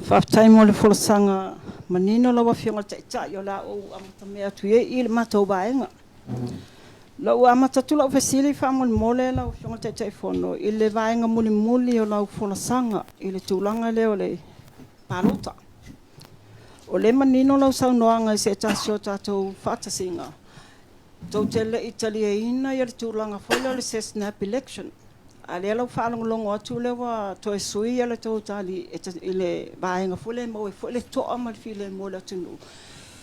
Whaftai mo le whalasanga manino lawa whionga tai o la o amata mea tuye i le matou vaenga. La o amata tula o fesili whamol mole la o whionga tai whono i le vaenga muli muli o la o whalasanga i le tūlanga leo le palota. O le manino la o saunoanga i se tasio tatou whatasinga. Tau tele Italia ina i le tūlanga whole o le se snap election. Ale alo whaalongolongo atu lewa toe sui ale tau tali i le vaenga fule mo e fule toa ma le file mo le atunu.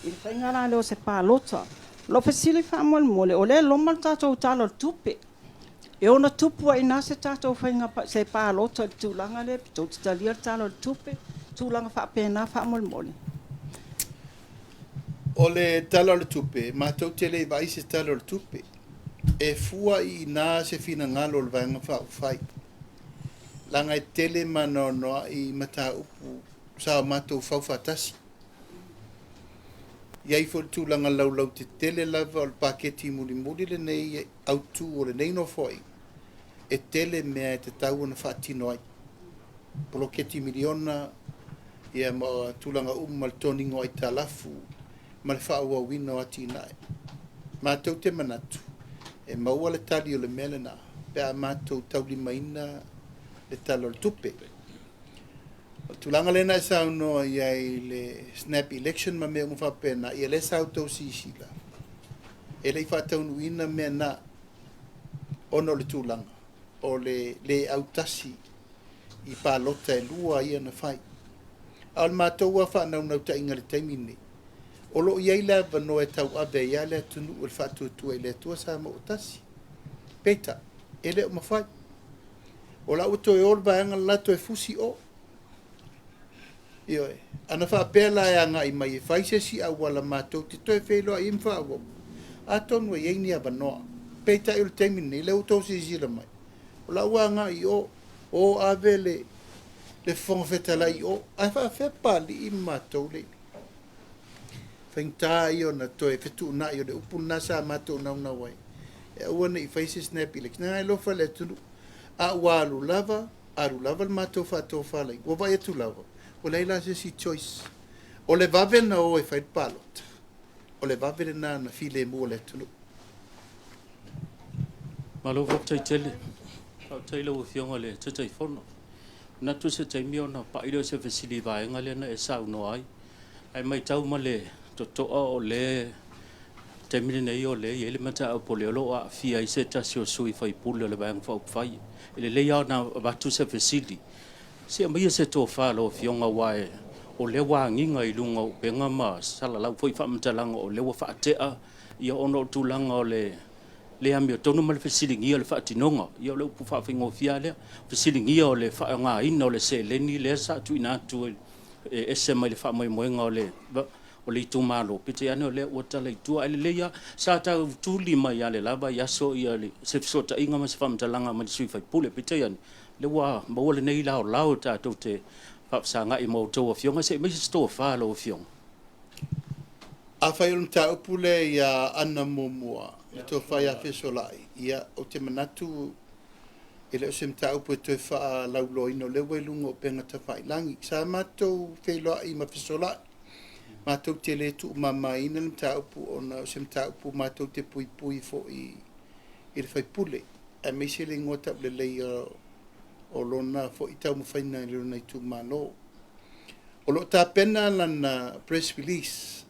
I le whaingara leo se pālota. Lo fesili whaamol mo le o le lomal tātou talo tupe. E ona tupua ina se tātou whainga se pālota le tūlanga le tau tali al talo tupe tūlanga whaapena whaamol mo le. O le talo le tupe, mātou tele i vai se talo le tupe. E fua i nā se fina ngalo le vanga whai. Langa e tele manonoa i mata upu sa mātou whauwhatasi. Iai fo tu langa lau te tele lava o le paketi muli le nei autu o le nei no foi. E tele mea e te tau na whaatino ai. Poloketi miliona ia ma tulanga mal toningo ai talafu ma le whaua wino ati nai. Mātou te manatu. E maua le tali o le melena, pe a mātou tauli maina le talo le tupe. O tulanga lena e sao noa iai le snap election ma mea mwhapena, ia le sao tau sisila. E le whatau nuina mea na ono le tulanga, o le autasi i pālota e lua ia na whai. Al mātou a whanau nau ta inga le taimine. O lo iai la vano e tau abe ia le atunu o le whatu tua i le atua sa ma otasi. Peta, e le o mawhai. O la uto e orba anga lato e fusi o. Io e, ana wha pēla e anga i mai e whaise si a wala mātou te toi whelo a imwha awo. A tonu e iei a vanoa. Peta e o le teimine, le uto si zira mai. O la anga i o ave le whongwhetala i o. A wha whepali i mātou le. Whaingta i o na toe whetu na i o le upu nasa mātou nauna wai. E awana i whaise snap election. Nā e lofa le tunu. A ua alu lava le mātou whatou whalai. Wa vai atu lava. O leila se si choice. O le vave na o e whait palot. O le vave na na file mua le tunu. Malo tai tele. Tai lo fionga le tai fono. Na tu se tai mio na pa ilo se fesili vai ngale na e sa no ai. Ai mai tau male to o le te mine nei o le ele mata o pole lo a fia i se tasio sui fai pule le bang fau fai ele le ya na ba tu se facility se mai se to fa lo fionga wae o le wa nginga i lunga o penga ma sala la foi fa mtalanga o le wa fa te a ia ono tu langa o le ami o tonu mal facility ngia le fa tinonga ia le pu fa fingo fia le facility ngia o le fa nga ino le se le ni le sa tu ina tu e se mai le fa mai moenga o le o le tu malo pite ane o le wata le tu ale le ya sa ta tu lima ya le laba ya so ya le se so ta inga ma se fam talanga ma sui fa pule pite ane le wa ba le nei lao ta to te fa sa nga i mo to fionga se me sto fa lo fiong A whai ta upule ia ana momua. To whai a whesolai. Ia o te manatu ele o se mta upu te wha laulo ino le wailunga o penga ta whai langi. Sa matou wheloa i ma whesolai. Mātou te le tu mama ina le mta upu o na se mta upu mātou te pui fo i le whai pule. A me se le ngota le lei o lona fo i tau mawhaina i lona i tu malo. O lo ta pena lana press release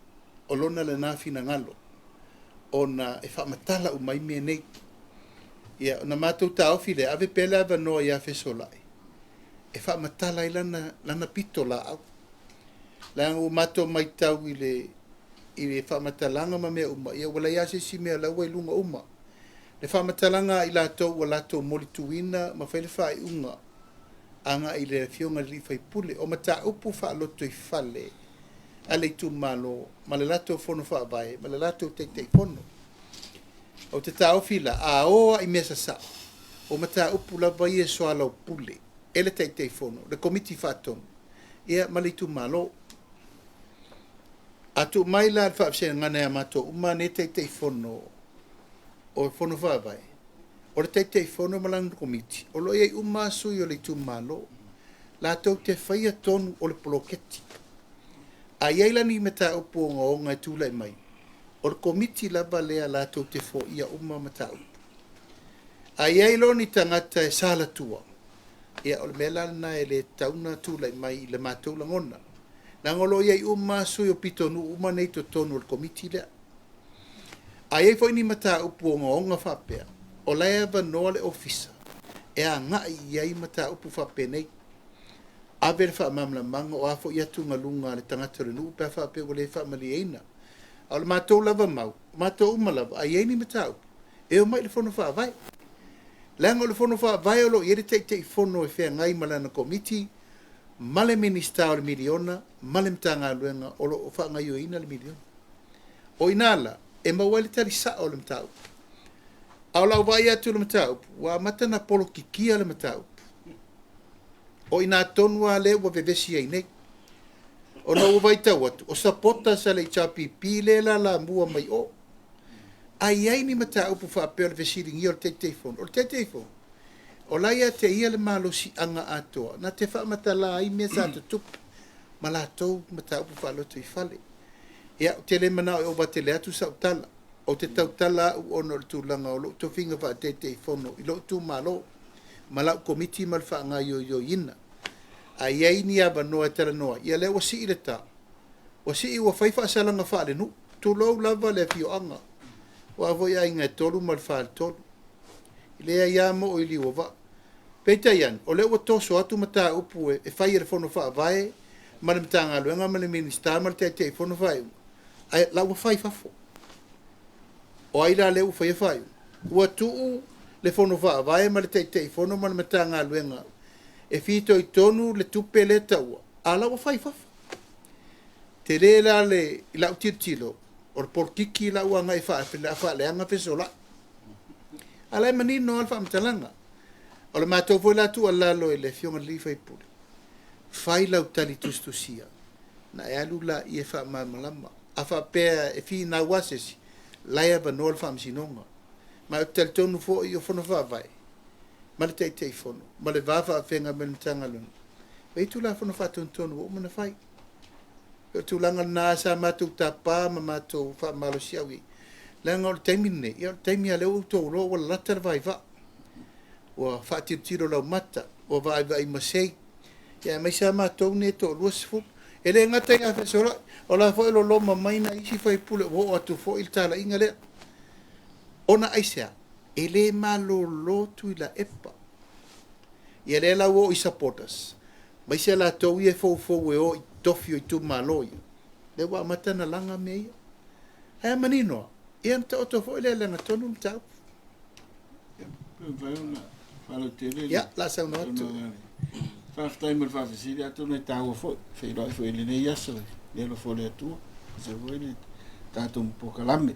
o lona le nāwhina ngalo. O na e whamatala u mai mea nei. Ia, na mātou ta ofi le ave pele ava noa ia whesolai. E whamatala i lana pito la au. Langa o mato mai tau i le whamatalanga ma mea uma. Ia wala ia se si mea laua i lunga uma. Le whamatalanga i lato wa lato molituina ma whaile whai unga. Anga i le fionga li whai pule. O mata upu wha loto i whale. A le tu malo. Ma le lato fono wha vai. Ma le lato te fono. O te tau fila. A oa i mesa sa. O mata upu la vai e soala o pule. Ele te fono. Le komiti whatonga. Ia ma le tu malo. Atu mai la fa se ngana ya mato uma ne te fono o fono fa vai o te fono malang komiti o lo ye uma su yo le tu malo lātou te whaia tonu o le poloketi. A iei lani me tā upu o ngai tūlai mai. O le komiti lava lea lātou te fo ia uma ma tā upu. A iei lo ni tangata e sāla tua. Ia o le mela na e le tauna tūlai mai i le mātou langona. Nangolo iei uma sui o pitonu uma nei to tonu o le komiti lea. A iei fo ini ma tā upu o ngonga whapea. O lea vanoa le ofisa. E a ngai iei ma tā upu whapea nei. Aver fa mamla manga o afo ia tunga lunga le tangata le nuu pe fa pe o le fa mali eina. Al matou lava mau, matou uma lava, ai ni matau. E o mai le fono fa vai. Langa le fono fa vai o lo ia te fono e fea ngai malana komiti, male minista o le miliona, male mtanga luenga o lo fa ngai o ina le miliona. O inala, e mawali tali sa o le matau. Au lau vai atu le matau, wa matana polo kikia le matau. O ina tonua le ua vevesi ai nei. O na ua vai tau atu. O sapota sa le chapi pile la mua mai o. Ai ai ni mata upu wha apea le vesiringi o le teifon. O le teifon. O laia te ia le malo si anga atoa. Na te wha mata la ai mea sa te tupu. Ma la tau mata upu wha loto i fale. Ia te le mana o ba te le atu sa utala. O te tau tala u ono le tūlanga o lo to finga wha teifono. I lo tu malo. Malau komiti mal fa nga yo ina ai ai ni aba no atela no ia le wasi ile ta wasi wa fai fa sala nga fa le no tu lo lava le fio anga wa vo ia inga tolu mal fa tolu ile ia mo o ili wa peta yan o le o to so atu mata upu e fai re fono fa vai mal mtanga lo nga mal minister mal te fono vai ai la wa fai fa fo o ai la le u fai fai wa tu le fono va vai ma le te fono ma le matanga luenga e fito i tonu le tupe le taua ala wa fai fa te le la le la utilo or por kiki la wa ngai fa le anga pesola ala mani no alfa mtalanga o le mato vola tu ala lo le fiona li fai pule fai la utali tustusia na e alu la i fa ma malama afa pe e fi na wasesi la ya banol fam sinonga ma tel tonu fo io fono va vai ma le te fono ma le va fa fenga men tanga lun e tu la fono fa tonu o mana fai e tu langa na sa ma tu tapa ma tu fa malo siawi langa o temine io temi ale o to lo wala ter vai va o fa tiro la mata o vai ma sei ya mai sa ma to ne to lo sfu ele ngata ya fa sora o la fo lo ma mai na isi fai pule o atu fo il tala ingale ona aisea ele malo lotu ila epa ia le la wo i supporters mai se la to ie fo e o tofio i tu malo le wa matana langa me e manino ia to fo ele langa tonu mta ya la sa no tu fa time fa fisi ya tu ne tawo fo fe lo fo ele ne yaso le lo fo le tu se vuole tanto un po' calame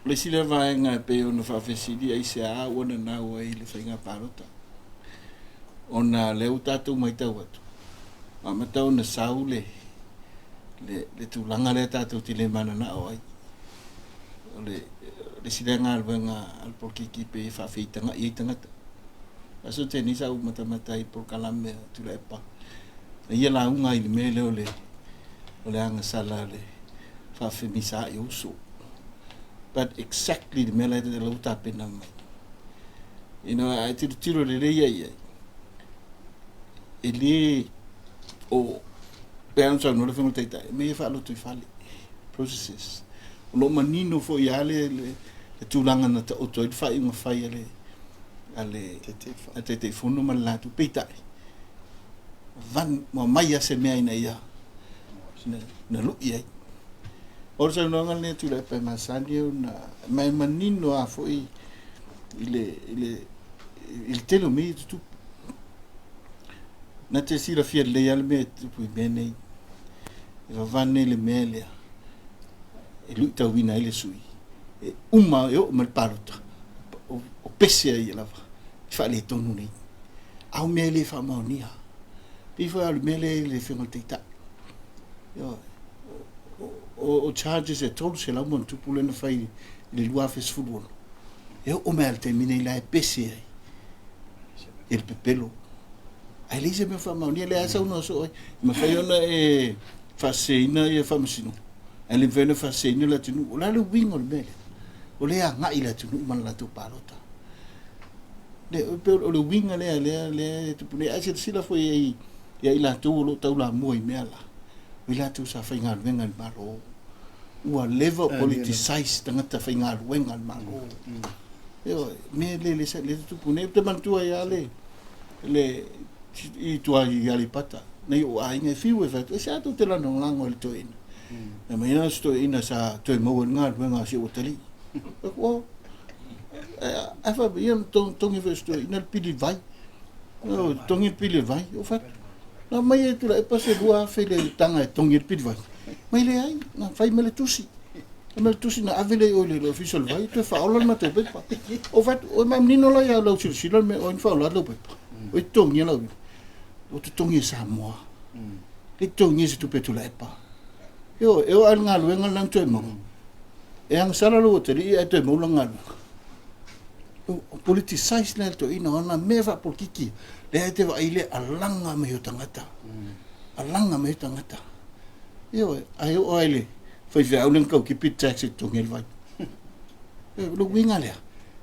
le sile vai nga pe ono fa fesidi ai se a ona na o ile finga parota ona le utatu mai tau atu a mata ona saule le tu langa le tatu ti le mana na o ai le sile nga albenga al porkiki pe fa feita nga i tanga aso te ni sa u mata i por kalame tu le pa ia la unga ile mele ole anga sala le fa femisa i uso but exactly the mele de lo tape na mai I tiro le ia ele o pensa no le fengo taita me fa lo tu fali processes lo manino fo ia le tulanga na o to fa i fa ale te fono ma la tu peita van mo mai se me ina ia na lu ia orsa no ngal ne tu le pe masandio na mai manino a fo il telo me tu na te sira fia le alme tu bene va vanne le melia e lui ta wina ile sui e uma yo mal parota o pese ai la fa le tonu nei au mele fa monia bi fa le mele le fengo tita yo o charges e tolu se la mon tu pule na fai le lua fes football e o mel te mine la pese ai il pepelo ai le se me fa mau ni le asa uno so ma fa yo na e fa se ina e fa masino ai le vene fa se ina la tinu la le wingo le mele o le nga ila tinu man la tu palota le o le winga le tu pune ai se sila foi ya ila tu lo tau la mo i mela ila tu sa fa ngal venga maro ua leva politicize tangata fa ngal venga maro yo me le tu pune te mantua ya le i tua i alipata nei o ai ngai fiu e fa sa tu te la no lango le to ina na mai na sto ina sa to mo ngal venga si o tali o a fa bien ton investo ina pili vai o ton pili vai o fa na mai tu la pase dua fe le tanga ton pili vai mai le ai na fai mele tusi na avele o le official vai tu fa ola ma te pe o fa o ma nino la ya lo si me o fa la lo pe o ton ya lo o tu ton sa mo le ton ni tu pe tu la pa yo al ngal ngal nan tu mo e ang sala lo te li e te mo ngal o politicize na to ina ona me va por kiki le te va ile alanga me yo tangata yo ai o ile foi ver o nunca que pit taxi to ngel vai lo winga le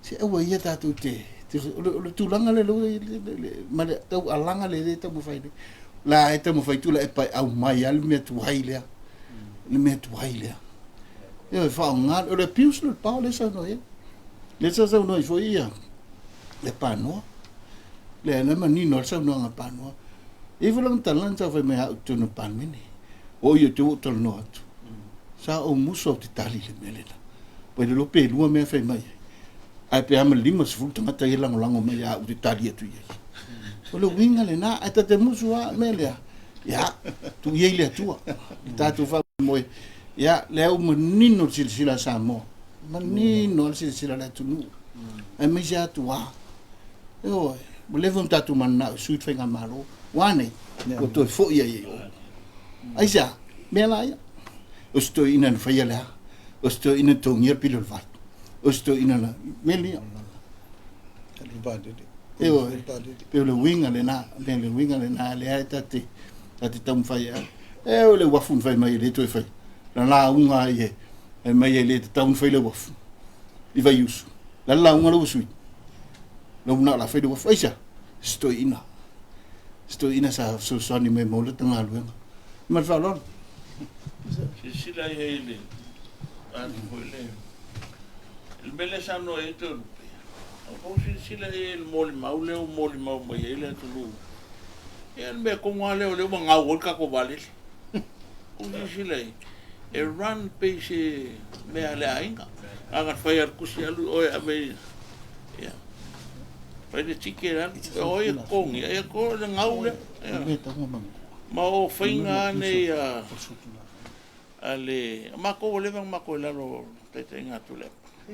se o ia ta tu te tu langa le ma tu alanga le te mo fai la e te mo fai tu la e pa au mai al me tu haile yo fa ngal o le pius le pa le sa no le sa no foi ia le pa no le na mani no sa no nga pa no e volang talan sa fa me ha tu no pan mini o yo tu to no atu sa o muso ti tali le melena poi lo pe lua me fa mai ai pe am lima se tanga ta ia lango me ya u ti tali tu ye o lo winga le na ata te muso a melia ya tu ye le tua ta tu fa mo ya le o menino sila sa mo menino sila la tu nu ai me ja tu wa yo mo le vom ta tu manna suit fa ngamaro wane o to fo ye ai ja me la ya o sto ina na fai ala o sto ina tongia pilo vai o sto ina na melia eu pelo winga le na le ai tate tam fai eu le wafun fai mai le to fai la unga ye e mai le tam fai le waf i vai usu la unga lo sui lo na la fai de waf aisa sto ina sa so ni me mo le tanga lu ma fa lo sila ele an foi il belle sanno e to o sila el mol mau mai ele to lu el me ko ngale o le nga wol ka ko vale o sila e run pese me ale ainga aga fire kusialu o ave ya fai de chiquera o e con e ko le ngaule ma o fainga ne ale mako le la ro te tenga tu le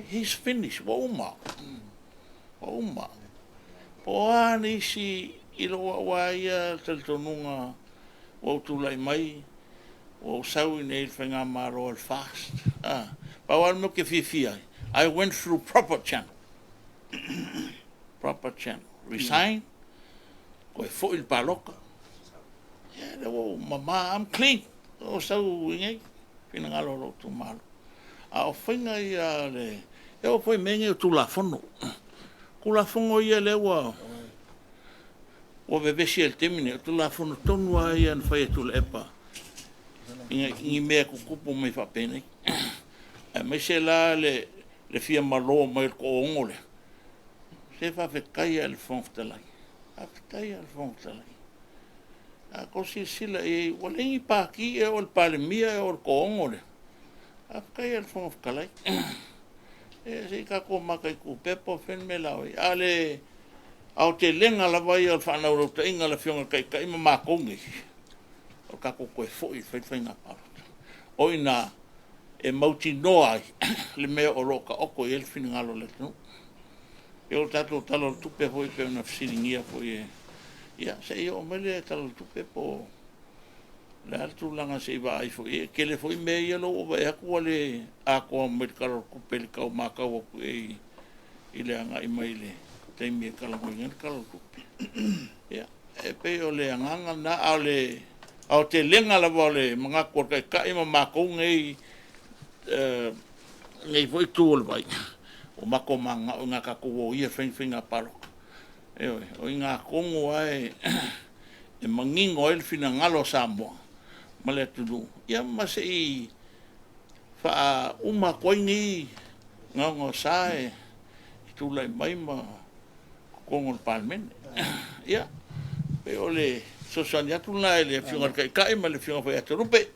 he's finished wa uma po ani si ilo wa ia tel tonunga o tu lai mai o sau nei fenga maro al fast pa wa no ke fifia I went through proper channel resign ko fo il paloka ya le mama I'm clean o sau ngai fina ngalo tu malo a fenga ia le eu foi menge tu la fono kula fongo ia le wa o bebe si el temine tu la fono tonu ia na fai tu le epa ingi me ku kupu me fa pene me se la le fia malo mai ko ngole se fa fe kai el fon ftelai a così sila e walengi pa ki e ol palemia e ol ko ngole a kai el fon fkalai e se ka ko makai ku pepo fen me la ale au te lenga la vai al fa na ro te inga la fionga kai ma kongi o ka ko foi na pa o ina e mauti noa le me o roka o ko el fin ngalo le no e o tato talo tupe foi pe na fsilingia foi ya se io mele talo tupe po le altu langa se va ai foi ke le foi me ia lo va e ko le a ko me karo ku pel ka ma ka o e ile anga i mai le teimi e kalamoinga le kalakupi. Ia, e pe o le anganga na au te lenga la vale mga kor kai ma mako ngei ngei voi tūl vai. O mako manga o ngā kako ia whinga paro. Ewe, o ngā kongo ai e mangingo el fina ngalo Samoa. Ma le tulu. Ia ma se i wha uma koingi ngongo sae i tūlai mai ma kongo le palmene. Ia, pe o le sosani atu nai le whiunga kai ma le whiunga whai atu rupe.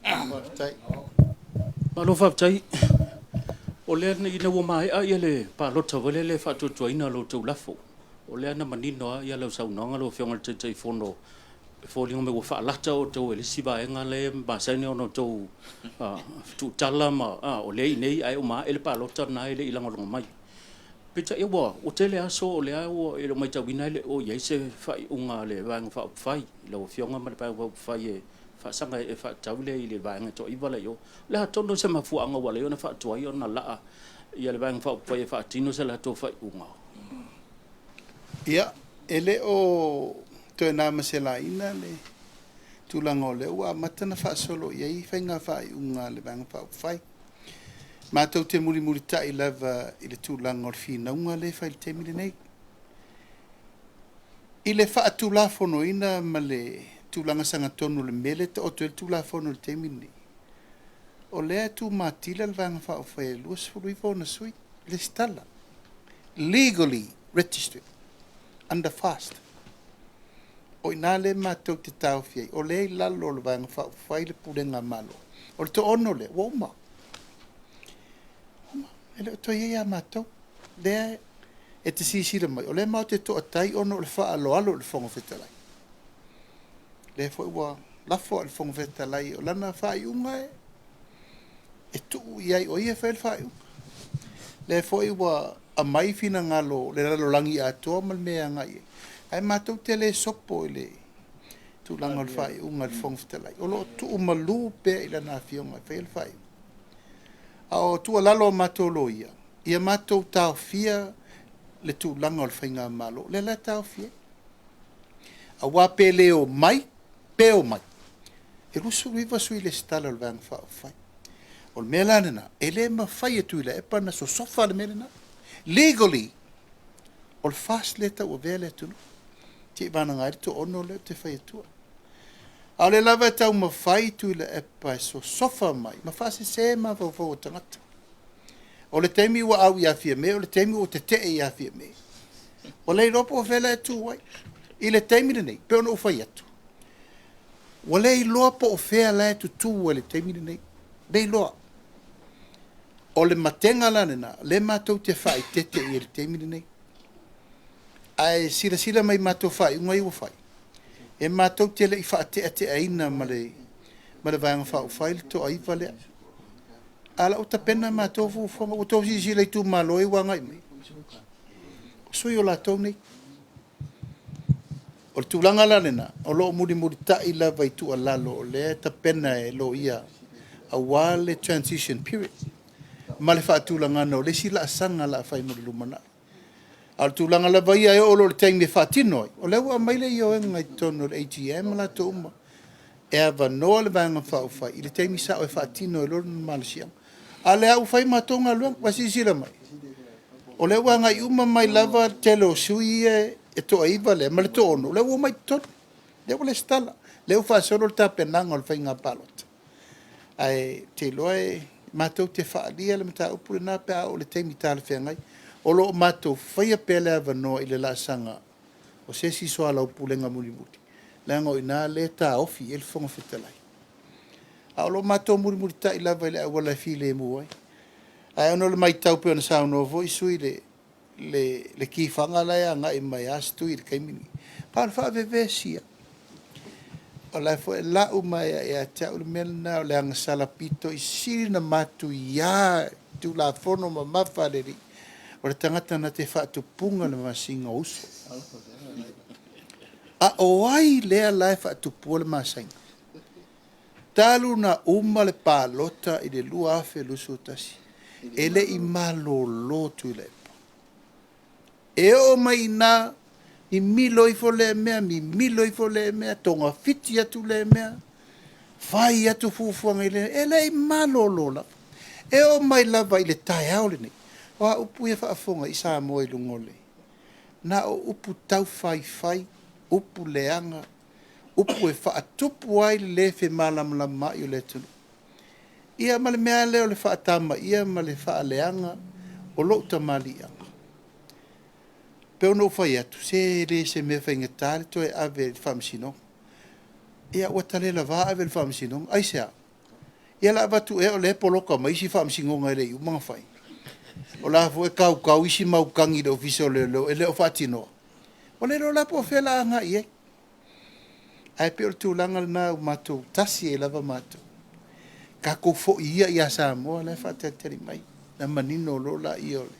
Ma lo whaptai. O lea na ina wa mai a ia le palota wale le whatutua ina lo tau lafo. O lea na manino a ia lau saunanga lo whiunga le tei whono. Fōlinga me wa whaalata o tau e lisi vaenga le masaini ono tau tu tala ma o lei nei ai o maa ele palota na ele ilanga longa mai. Pita e wa o tele aso o lea o ele mai tau ina ele o iei se whai unga le vaenga wha upwhai. Ila o whionga ma le vaenga wha upwhai e whaasanga e wha tau le i le vaenga to iwa le yo. Le ha tono se mafuanga wale yo na wha tuai o na laa ia le vaenga wha upwhai e wha tino se la to whai unga. Ia, ele o to na masela ina le tulanga le wa matana fa solo ye fainga fa unga le bang fa fai ma to te muri tai lava ile tulanga fina unga le fa te mi nei ile fa tula fono ina male tulanga sanga tonu le mele to to tula fono le te mi ni o le tu matila le bang fa fai lus fu na sui le stalla legally registered under fast o ina le mātou te tau fiai, o le lalo le vanga whai le purenga malo. O le to ono le, woma. Ele o to ia mātou. Lea e te sisira mai. O le mau te to atai ono le wha alo alo le whonga whetalai. Le fo ua lafo le whonga whetalai. O lana whai unga e tu iai o ia whai whai unga. Le fo ua a mai fina ngalo le lalo langi a toa mal mea ngai. Ai mātou te le sopo le tūlanga le whai unga le whongwhitalai. O lo tu umalu pe ila nā whionga whai le whai. A o tua lalo mātou lo ia. Ia mātou tau fia le tūlanga le whainga malo. Le la tau fia. A wā pe leo mai, pe o mai. E rusu riva sui le stala le vang whai. O le mea lanena, e le ma whai atu ila e pana so sofa le mea legally, o le fast letter o vele atu no. Te vana ngai to ono le te whai atua. A le lava tau ma whai tu le epa so sofa mai, ma whase se ma vau o tangata. O le teimi wa au ia fia me, o le teimi o te ia fia me. O le ropo o vele atu wai, i le teimi le nei, pe ono o whai atu. O le loa po o whea le atu tu o le teimi le nei, le loa. O le matenga lanena, le mātou te whai tete i le teimi le nei. Ai sila mai mātou whai, unga iwa whai. E mātou te le i wha te aina ma le vanga whau whai le to aiva lea. Ala o ta pena mātou whonga, o tō si le tu māloi wanga i mai. O sui o la tau nei. O le tūlanga lanena, o lo muri ta i la vai tu a lalo, o le ta pena e lo ia a wale transition period. Ma le wha tūlanga no, le si la asanga la whai mo le lumana. Al tūlanga la vai e olo le taimi wha tinoi. O le ua maile i o enga i tono le AGM la to uma. E awa noa le vanga whau whai. I le taimi sa o e wha tinoi lor na malasiang. A le au whai matonga luang, wasi sira mai. O le ua ngai uma mai lava telo sui e to aiva le, ma le to ono. Le ua mai tono. Le ua le stala. Le ua wha soro le tapenanga o le whai ngā palota. Ai te loa e mātou te wha alia le mata upure nā pēa o le taimi tāle whengai. O lo mato fai pele avano i le lasanga o se si soa lau pulenga muri. Lango ina le ta ofi el fonga fetalai. A lo mato muri ta i lava le awala file mu ai. Ai ono le mai tau pe ona sa no vo sui le ki fanga la ya nga i mai astu i kaimini. Pa fa vevesia. O la fo la u mai e ta u melna le anga sala pito i sina matu ya tu la fono ma mafaleri. O le tangata na te whaatupunga le masinga uso. A o ai lea lai whaatupua le masinga. Talu na uma le pālota i le lua afe lusu tasi. Ele i malo lotu i le epa. E o mai na i milo i fo le mea, mi milo i fo le mea, tonga fiti atu le mea, fai atu fufuanga i le, e le i malolo la. E o mai lava i le tae au le nei. O a upu e whaafonga i sa moa i lungole. Na o upu tau fai, upu leanga, upu e whaatupu ai le fe malamlama i o le tunu. Ia ma le mea leo le whaatama, ia ma le whaaleanga, o lo tamalianga. Pe ono fai atu, se le se me whainga tāle to e ave le whamsino. Ia ua tale la vā ave le whamsino, ai sea. Ia la vatu e o le poloka ma isi whamsino ngai le umanga whai. O la fu e kau isi mau kangi le ofisa o le e le o whatinoa. O le lo la po whela anga i e. Ai pe o le tūlanga na matou tasi e lava matou. Ka kou fo ia ia sa moa le whateteri mai. Na manino lo la i ole.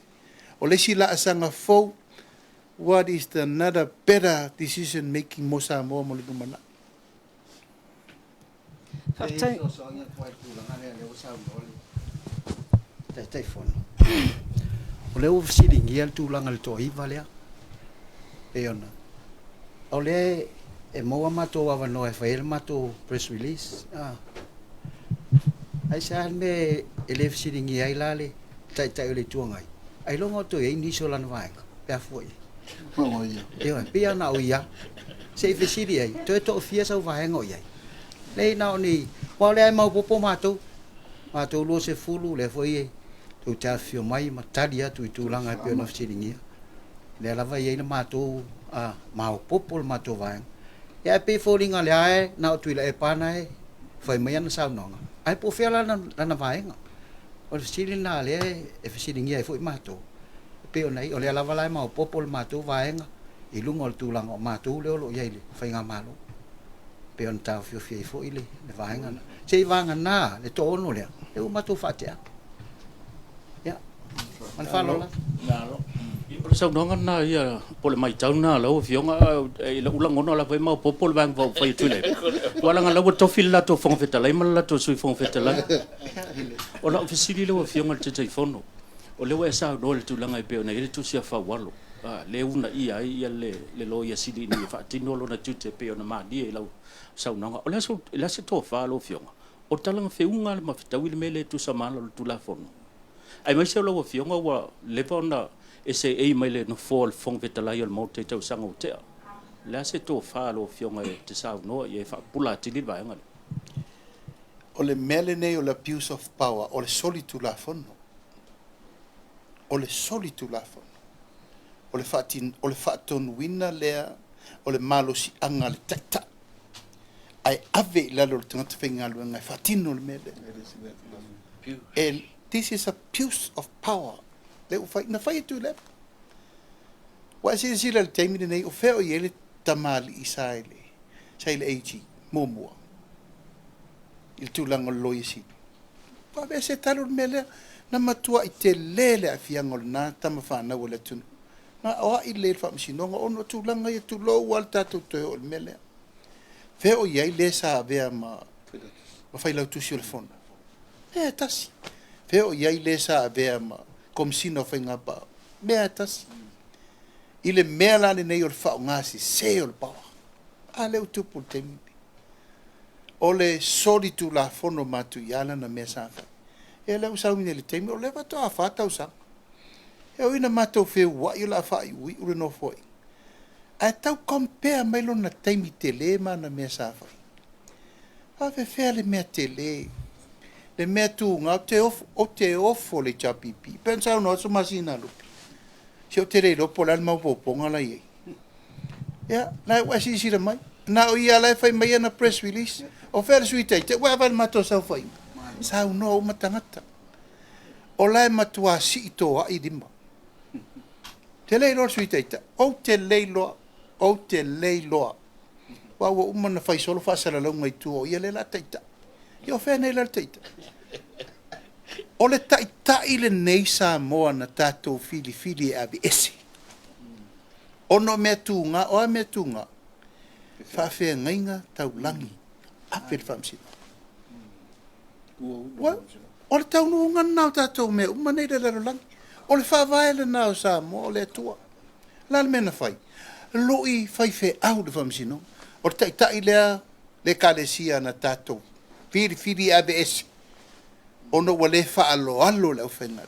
O le si la asanga fau. What is the another better decision making mo sa mo mo le mana? Fatai. Tai fono. O le ufisiringi al tūlanga le toa iwa lea. E ona. O le e moa mato awa noe whaere mato press release. Ai sa me e le ufisiringi ai lale tai o le tuangai. Ai longa to e iniso lana vaenga. Pea foi. Ewa, pia na o ia. Se ufisiri ai. To e to fia sa vaenga o iai. Le na o ni. Wa le ai mau popo mato. Mato lo se fulu le foi e. Tu ta fio mai matali atu i tūlanga e pia na ufisiringi. Le lava iai na mato mau popo le mato vaenga. E ai pe fōringa le ae na o tuila e pana e. Fai mai ana saunonga. Ai po fia lana vaenga. O ufisiri na le e ufisiringi ai foi mato. Peo nei o le lava lai mau popo le matou vaenga i lunga o le tūlanga o matou le olo iai le whainga malo. Peo na tau fio fia i fo i le vaenga na. Se i vanga nā le to ono lea, e u matou whatea. Ia, man whalo la. Nalo. O le saunonga na ia po le mai tauna lau fionga e la ulang ono la vai mau popo le vang vau whai tule. Walanga lau tofi la to fonga fetalai ma la to sui fonga fetalai. O la ofisiri lau fionga le te fono. O le wa sa no le tulanga i pe ona ile tu sia fa walo le una ia le lo ia sidi ni fa tino lo na tute pe ona ma di lau sa una o le se to fa lo fionga o talanga fe unga le mafita wile mele tu sa malo le tula fono ai mai se lo fionga wa le pona e se e mai le no fall fong vetala yo mo te tau sanga o te le se to fa lo fionga e te sa no e fa pula tili ba nga O le mele nei o le abuse of power, o le solitu la fono. O le solitu la fono. O le whaaton wina lea, o le malo si anga le taita. Ai ave i lalo le tangata whenga luenga, whaatino le mele. And this is abuse of power. Le u na whai tu le. Wa si sila le teimine nei, o wheo i ele tamali i saile. Saile eiji, mōmua. Il tūlanga loia si. Pawe se talo le mele, na matua i te lele a fianga le nā, tama whanau o le tunu. Nga oa i le whaamisinonga, ono tūlanga i tu lo wal tātou toi o le mele. Wheo iai le sa avea ma whailau tusi o le fona. Tasi. Wheo iai le sa avea ma komisina o whainga pa. Tasi. I le mea lane nei o le whao ngasi, se o le pawa. A leo tupu le teimi. O le solitu la fono matu i ala na mea sa whai. E leo saumine le teimi, o le wato a whatau sa. E o ina matou wheu wa i la whai ui ure no foi. A tau compare mai lona teimi te le ma na mea sa whai. A fe whea le mea te le. Le mea tūnga, o te ofo le chapipi. Pensau no aso masina lupi. Si o te rei lopo lan mau poponga la iei. Ya, na wasi sira mai. Na o ia lai whai mai ana press release. O whera sui teite, wa wal mato sau whai. Sau no o matangata. O lai matua si i toa i dima. Te lei loa sui teite. O te lei loa. O te lei loa. Wa ua umana whai solo whasara launga i tua o ia le la teita. Ia o whea nei la teita. O le taita i le nei sa moa na tātou fili e abi ese. Ono mea tūnga, o a mea tūnga. Whawhea ngainga tau langi. Ape le whamsina. O le tau nuunga nao tātou mea umanei le laro langi. O le whawai le nao sa moa o le atua. La mena fai. Loi fai fe au de famsino. O tai lea le kalesia na tatou. Firi ABS. Ono wale fa alo le ofenga.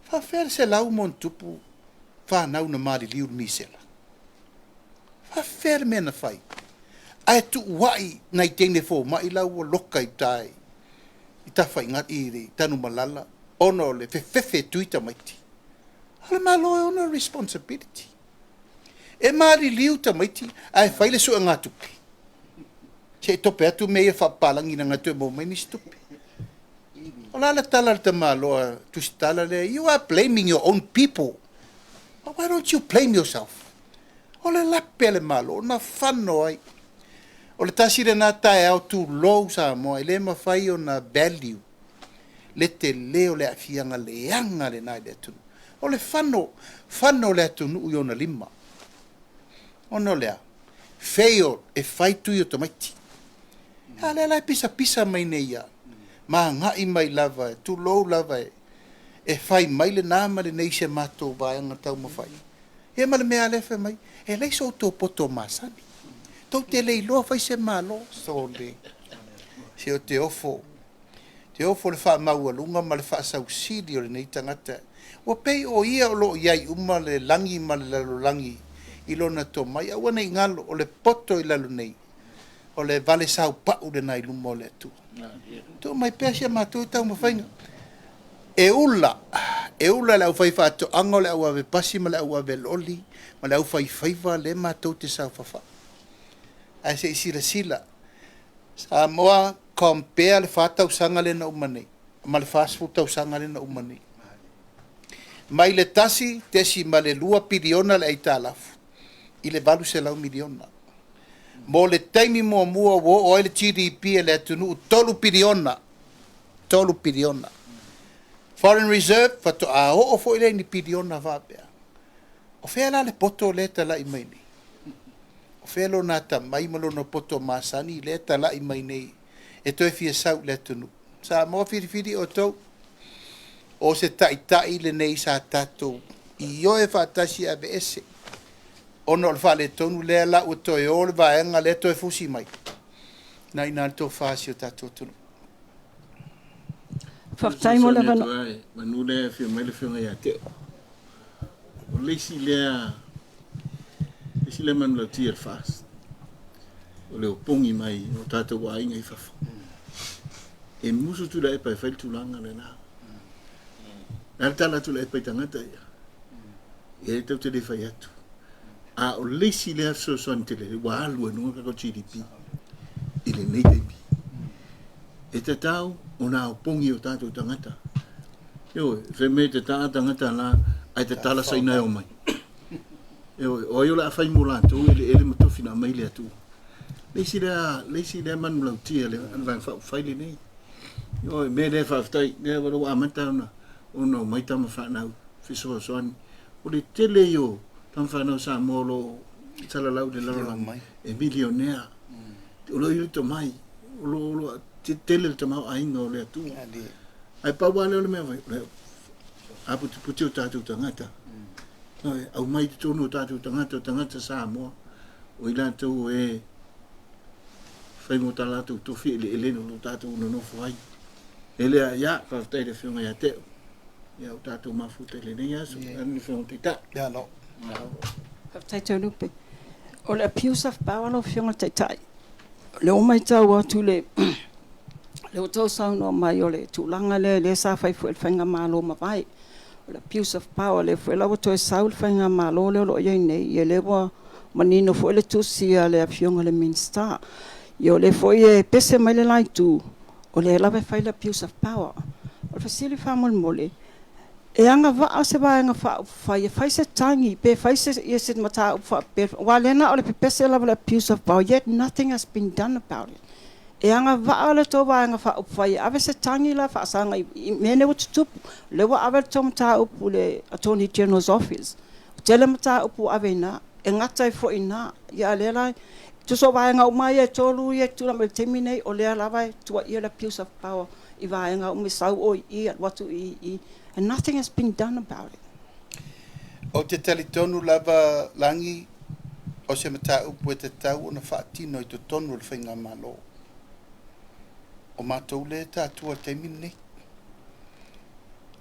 Fa fer se lau mon tupu fa nau na mari liu misela. Fa fer mena fai. Ai tu wai na tene fo mai lau lokai tai. Ita fai ngat iri tanu malala. Ono le fe tuita maiti. Hala malo ono responsibility. E mari liu ta maiti ai fai le su ngatupi. Che tope atu me fa palangi na ngatu mo mai ni stupi. Ola la tala te malo tu stala le you are blaming your own people. But why don't you blame yourself? Ola la pele malo na fanno ai. Ola tasire na tae au tu low sa mo ele ma fai ona value. Le te leo le afianga le anga le nai le tu. Ole fanno le tu nu yona lima. Ono lea. Fail e fai tu yo tomaiti. Ale la pisa mai nei ya. Ma ngai mai lava tu low lava e fai mai le nama le nei se mato vai anga tau mo fai. E male me ale fe mai. E lei so to poto masani. Tau te lei lo fai se malo so le. Se o te ofo le wha maualunga ma le wha sausili o le nei tangata. Wa pei o ia o lo iai uma le langi ma le lalo langi i lona to mai. Awa nei ngalo o le poto i lalo nei. O le vale sau pau le nai lumo le atu. To mai pea sia mātou tau mawhainga. E ula le au whaifa ato anga le au ave pasi ma le au ave loli ma le au whaifaiva le mātou te sau whawha. Ai se sila. Sa moa compare le fatau sanga le na umane ma le fast food tau sanga le na umane mai le tasi tesi ma le lua piliona le aitalafu i le valu se lau miliona mo le taimi mua wo o le GDP le atunu tolu piliona foreign reserve fato a o fo ile ni piliona va bea o fela le poto le tala i mai ni o felo na ta mai malo no poto masani le tala i mai nei e toi fia sau le tunu. Sa mo firi o tau, o se tai le nei sa tatou, i o e whaatasi a BS. Ono le wha le tonu le la o toi o le vaenga le toi fusi mai. Na ina to fasi o tatou tunu. Whaftai mo le vano. Manu le fia mai le fia ngai a teo. O leisi le manu lau tia fast. O leo pongi mai o tātou wa inga i whawha. E musu tu la e pai whai tūlanga le nā. Nā tala tu la e pai tangata ia. E tau te le whai atu. A o leisi le hafso soan te le wa alua nunga kako GDP. I le nei teipi. E te tau o nā o pongi o tātou tangata. Eo, me te tangata la ai te tala saina o mai. Eo, o io la whai mo lantou ele matofina mai le atu. Leisi le manu lau tia le anwang whaile nei. Yo me le whaftai, le waro amata ona mai tama whanau, whisoa soani. O le tele yo, tama whanau sa molo, tala lau le laro e milionea. O lo iu to mai, o lo tele le tamau ainga o le atu. Ai paua leo le mea vai, apu te puti o tātou tangata. Au mai te tono o tātou tangata sa moa. O ila tau fai mo tala tu tofi ele no tatu no foi ele ya fa te le fiona ya te ya tatu mafu te le ya so ani fiona tita Ya no. Whaftai tau lupe. O le abuse of power lo fiona tai. Le o mai tau atu le o tau sau no mai o le tūlanga le sa fai fu el whainga malo ma vai. O le abuse of power le fu elawa toi sau el whainga malo le lo iei nei i le wa manino fu ele tusia le fiona le minsta. Yo le foi e pese mai le lai tu o le lava fai la abuse of power o fasili famol mole e anga va se va anga fai se tangi pe fai se yes mata pe walena o le pese lava abuse of power yet nothing has been done about it e anga va le to va anga fai ave se tangi la fa sanga mene o tup le wa ave to mata o le attorney general's office tele mata o ave na e ngata fo ina ya le lai tu so vai nga mai e tolu e tu na me terminate o le lava tu ia le abuse of power I vai nga me sau o I at watu I and nothing has been done about it. o te talitonu lava langi o se mata upu e te tau o na whaatino i to tonu le whainga malo. O mātou le tātua te mini.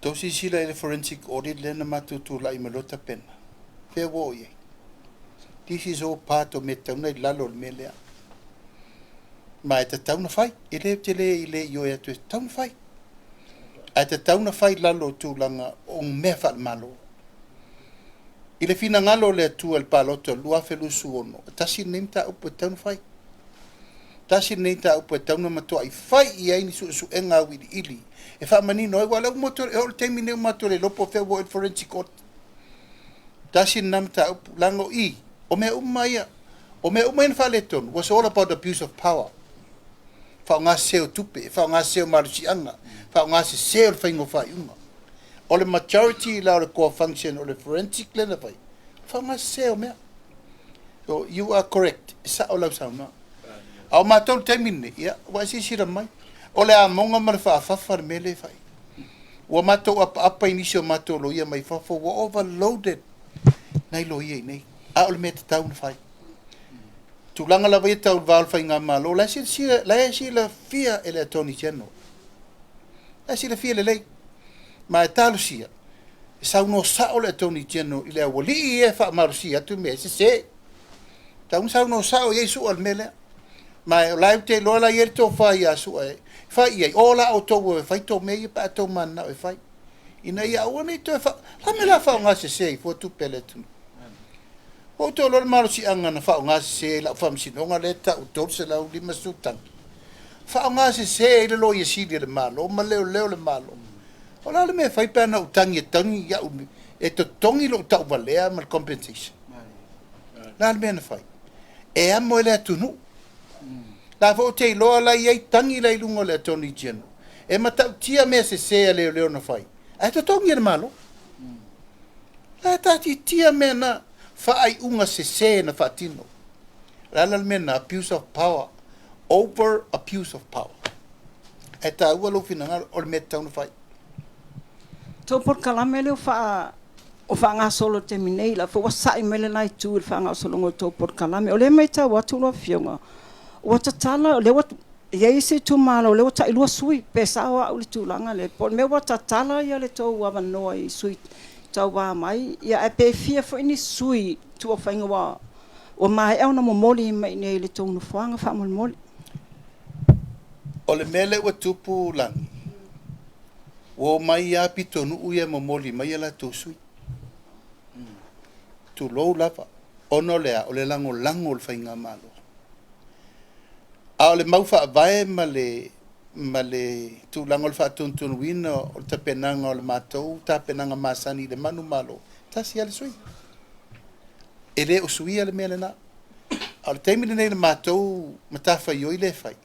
Tau si sila le forensic audit le na mātou tu la i malota pena. Whea wo ye. This is all part of me tauna i lalo le melea. Ma e te tauna whai. E le te le i le i o e atu e tauna whai. A te tauna whai lalo tūlanga o mea wha malo. I le fina ngalo le atu al paloto lua whelu suono. Tasi neim ta upo e tauna whai. Tasi neim ta upo e tauna matua i whai i aini su enga wili ili. E wha manino e wala umotore e ol teimi neu matore lopo whewa e forensic court. Tasi nam ta upo lango i. O mea umaia. O mea umaia na whale tonu. Was all about abuse of power. Whao ngā seo tupe. Whao ngā seo marusianga. Whao ngā seo whaingo whai uma. O le majority la o le core function o le forensic lena whai. Whao ngā seo mea. So you are correct. Sa o lau sao maa. Au mātou teimine. Ia. Wa si sira mai. O le a monga mara whaafafar mele whai. Wa mātou apa inisi o mātou lo ia mai whafo. Wa overloaded. Nei lo ia nei. A o le mea te tauna whai. Tūlanga la vai tau val whai ngā malo. La si la fia e le Attorney General. La si la fia le lei. Ma e talo sia. E sau no sa o le Attorney General i le awali i e wha marusia atu mea se se. Taun sau no sa o Yesu al mele. Ma e lai te loa la ieri tō whai a su e. Whai ai. O la o tō e whai tō mea i pa tō mana o e whai. Ina ia ua nei tō e wha. La me la wha o ngā se se i fua tu pele tunu. O to lor malo si anga na fa nga se la fam si no nga leta o to se la u lima sutan fa nga se le lo ye si le malo ma leo le malo o la le me fai pa na utangi ya u e to tongi lo ta valea mal compensation la le me na fai e amo le tunu la fo te lo la ye tangi la lungo le Attorney General e mata tia me se le na fai ai to tongi le malo la ta tia me na Whaai unga se na whaatino. Rala mena abuse of power. Over abuse of power. E tā ua lo whina ngā o le mea tauna whai. Tō por kalame leo o wha ngā solo te minei la. Wha wasai mele nai tū il wha ngā solo ngō tō por kalame. O le mei tā watu loa whionga. O wata tala, o le watu, iei se tū māla, o le wata ilua sui. Pesa o au le tūlanga le. Po me wata tala ia le tō wama noa i sui. Tau wā mai, ia e pe fia fo ini sui tua whainga wā. O mai au na momoli mai nei le tōnu whaanga wha momoli. O le mele ua tupu langi. O mai a pitonu uia momoli mai ala tō sui. Tu lou lava. Ono lea, o le lango le whainga malo. A o le mauwha avae ma le tūlanga o le whaatuntunu wina o ta penanga o le mātou, ta penanga māsani le manu malo. Ta si ale sui. E le o sui ale mea le nā. A le teimine nei le mātou matawha i oi le whai.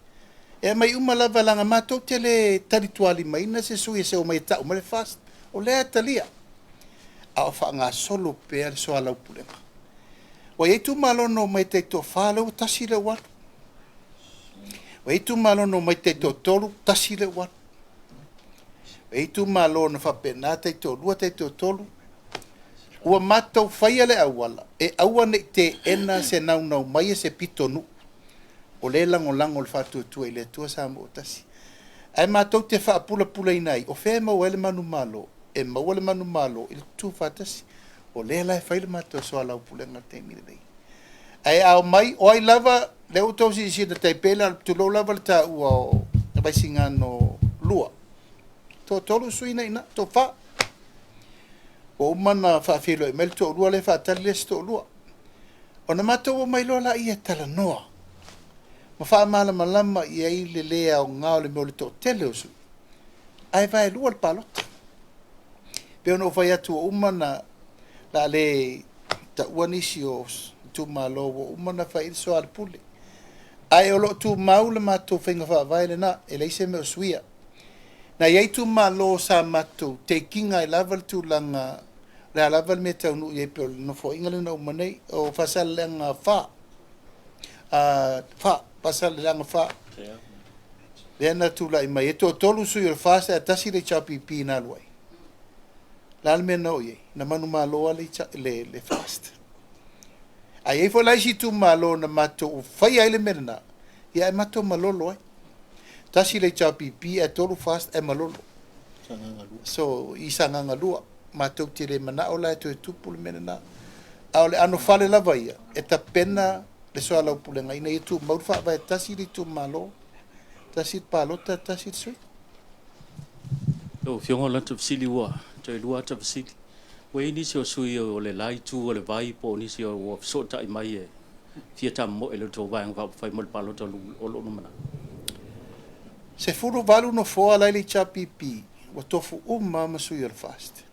E mai umalava langa mātou te le tarituali mai na se sui e se o mai tau ma le fast. O lea talia. A o wha ngā solo pēr so alau pulenga. O e tu malono mai te to whālau tasi le watu. O e tu malono mai te to tolu tasi le watu. O e tu malono whapena te to lua te to tolu. Ua mātou whaia le awala. E aua ne te ena se nau mai e se pitonu. O le lango le whātua i le tua sa mo tasi. Ai mātou te whaapula inai. O whea mau ele manu malo. E mau ele manu malo. I le tu whātasi. O le lai whaile mātou so alau pulenga te mire nei. Ai au mai, o ai lava, le utou si na taipela, tu lo lava le ta ua o baisinga no lua. To tolu suina ina, to wha. O umana whaafilo e mele to lua le whaatali le sto lua. O na mātou o mai loa la ia tala noa. Ma wha amala malama i ai le lea o ngao le meo le to tele o sui. Ai vai lua le palota. Peo no whai atu o umana la le ta uanisi o tu malo o umana whai so al pule. Ai o lo tu maule mātou whainga wha vai na e leise meo suia. Na iei tu malo sa mātou te kinga i laval tu langa la laval me tau nu iei peo no fo inga luna umanei o fasal langa wha. Pasal langa wha. Lena tu la ima e to tolu sui o fasa a tasi le chapi pi na luai. la me no ye na manu malo le fast ai e fo lai si tu malo na mato fai ai le merna ia e mato malolo ai tasi le cha pipi e tolu fast e malolo so isa nga lua mato tire mana ola to tupu le merna au le ano fale la vai e ta pena le so ala pulenga ina tu mau fa vai tasi li tu malo tasi palota tasi sui o fiongo la tu sili wa te lua tu sili we ni so sui o le lai tu o le vai po ni so wo so ta mai e fia tam mo e lo to vai va fai mo palota o lo mana se furu valu no fo ala le cha pipi wa tofu ma sui al fast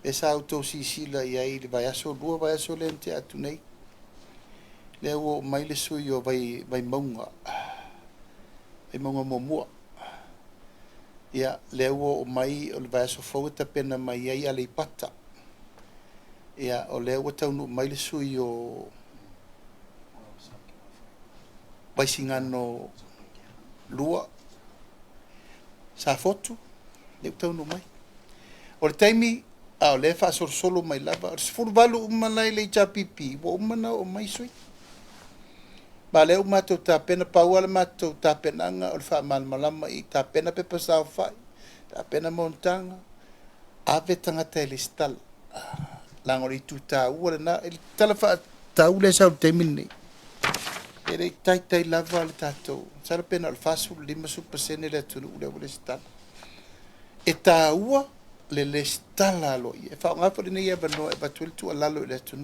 esa auto sisila ia i vai aso lua vai aso lente atu nei le wo mai le sui o vai maunga mo mua ia le wo mai o le vai aso fo ta pena mai ai ale pata ia o le wo tau no mai le sui o vai singano lua sa foto le tau no mai o le taimi a le fa solo mai lava fur valu malai le cha pipi wo mana o mai sui ba le mato ta pena paua le mato ta pena nga o fa mal malama i ta pena pe pasa fa ta pena montanga ave tanga tele stal la ngori tu ta u na il telefa ta u le sa te minni ele tai lava le tato sa pena al fasu lima su persene le tu le stal e ta u le stala lo e fa nga fa ni e ba no e ba tu ala lo le tu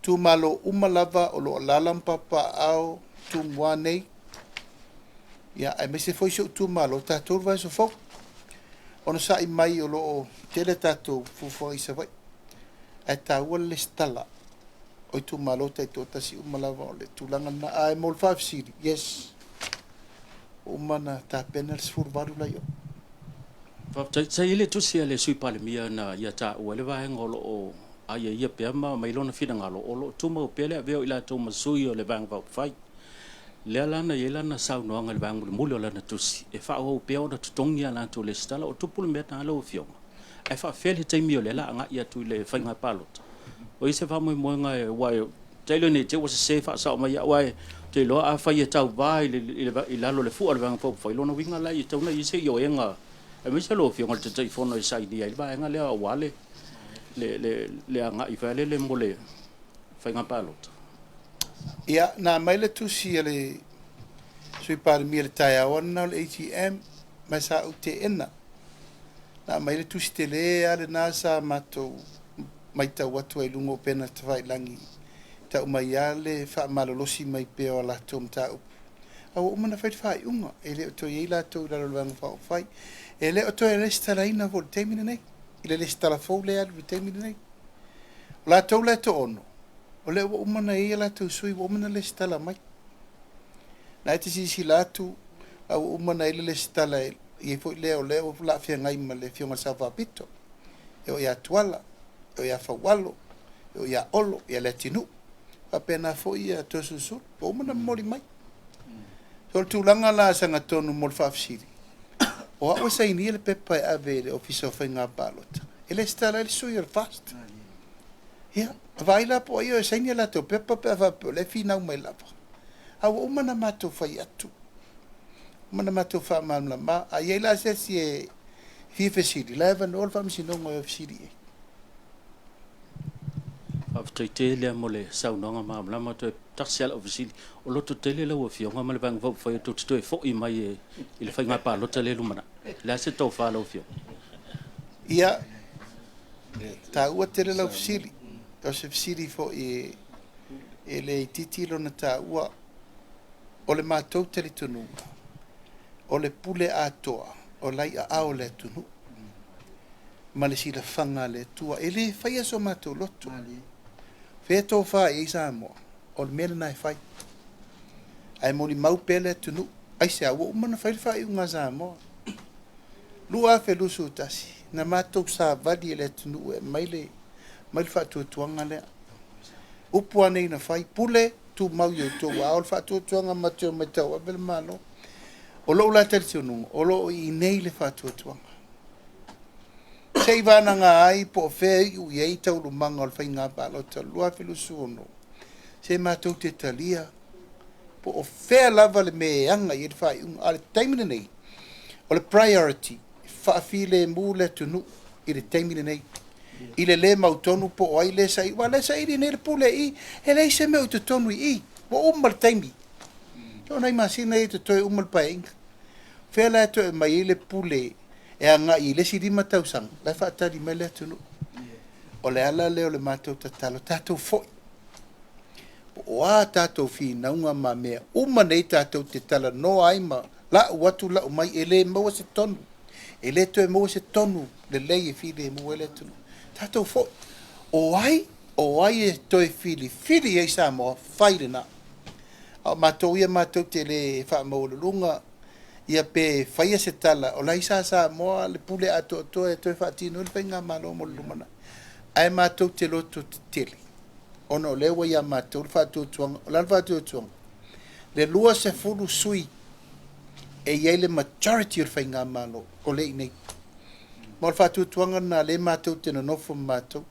tu malo umalava o lo lalam papa au tu mwane ya ai me se foi tu malo ta tu vai so fo ono sa i mai o lo tele tato fu foi se vai e ta wole stala o tu malo ta to ta si umalava o le tu langa na ai mol 5 city yes umana ta penal sur varu la yo va sai ile tu sia le sui pale mia na ia ta o le vai ngolo o ai ia pe ma mai lona fina ngalo o lo tu mo pele veo ila tu masui o le bang va fai le lana ye lana sau no ngal bang mo lo lana tu e fa o pe o tu tongia la tu le stala o tu pul meta lo fio e fa fele te mi o le la nga ia tu le fa nga palot o ise fa mo nga wa te lo ne te was se fa sa ma ya wa te lo a fa ye tau vai le lo le fu o le bang fa lo no winga la i tu na ise yo nga e mi se lo fio ngal te fono i sai dia ba nga le wa le anga i fale le mole fai nga palot ia na mai le tu si le sui par mi le tai ona le ATM mai sa u te ena na mai le tu si te le ale na sa mato mai ta watu ai lungo pena te vai langi ta mai ale fa malolosi mai pe o la tom ta au umana fai unga ele to yela to la lo fa fai ele to ele stala ina vol temine nei ile le stala fo le al vitamine nei la to le to ono o le o mana ia la to sui o mana le stala mai na te si la tu au mana ile le stala e fo le o la fia ngai ma le fia ma sa va pito e o ya tuala e o ya fa walo e o ya olo e le tinu pa pena fo ia to susu o mana mori mai so tu langa la sanga tonu mol fa fsiri o a sa ini le pepa ave le office of nga balot ele stala il sui il fast ya vai la po io sa ini la to pepa va le fina mai la a o mana mato fai atu mana mato fa mal la ma a ye la se si fi fesidi la va no fa mi no mo fsidi after tele mole sau no nga ma ma to taxial office o lo to tele lo fio nga mal bang vo foi to fo i mai il fa nga pa lo tele lu mana la se to fa lo fio ia ta ua tele lo fsili o se fsili fo e le titilo na ta ua o le matou tele tunu o le pule atoa o lai a o le tunu ma le sila fanga le tua ele fai so matou lotu feto fa e sa mo o mele na fai ai mo li mau pele tunu ai se o mana fai fai unga sa mo lua fe lu su tasi na matou sa vadi le tunu e mai fa tu tuanga le upu ane na fai pule tu mau yo to wa o fa tu tuanga ma tu me tau bel mano o lo la tele tunu o lo i nei le fa tu tuanga sei vana nga ai po fe u ye tau lu manga fa nga pa lo ta lua filosono se ma to te talia po fe lava le me anga ye fa un al time nei o le priority fa file mule tunu i le time nei ile le mautonu po ai le sai wa le sai ni le pule i ele se me to tonu i wo umal time to nai masina i to umal paing fe la to mai le pule e anga i le siri matau sang la fa ta di mele tunu o le ala le o le matau tatalo tatou foi o a tatou fi na unga ma mea uma nei tatou te tala no ai ma la watu la mai ele mo se tonu ele to mo se tonu le lei fi le mo ele tunu tatou foi o ai e to e fili e sa mo fai na a matou ia matou te le fa mo lunga ia pe faia se tala o lai sa mo le pule ato to e to fatino le penga malo mo lumana ai matou te loto tele ono le wa ia matou fatu tuang la fatu tuang le lua se fulu sui e ia le majority o penga malo o le nei mo fatu tuang na le matou te no fo matou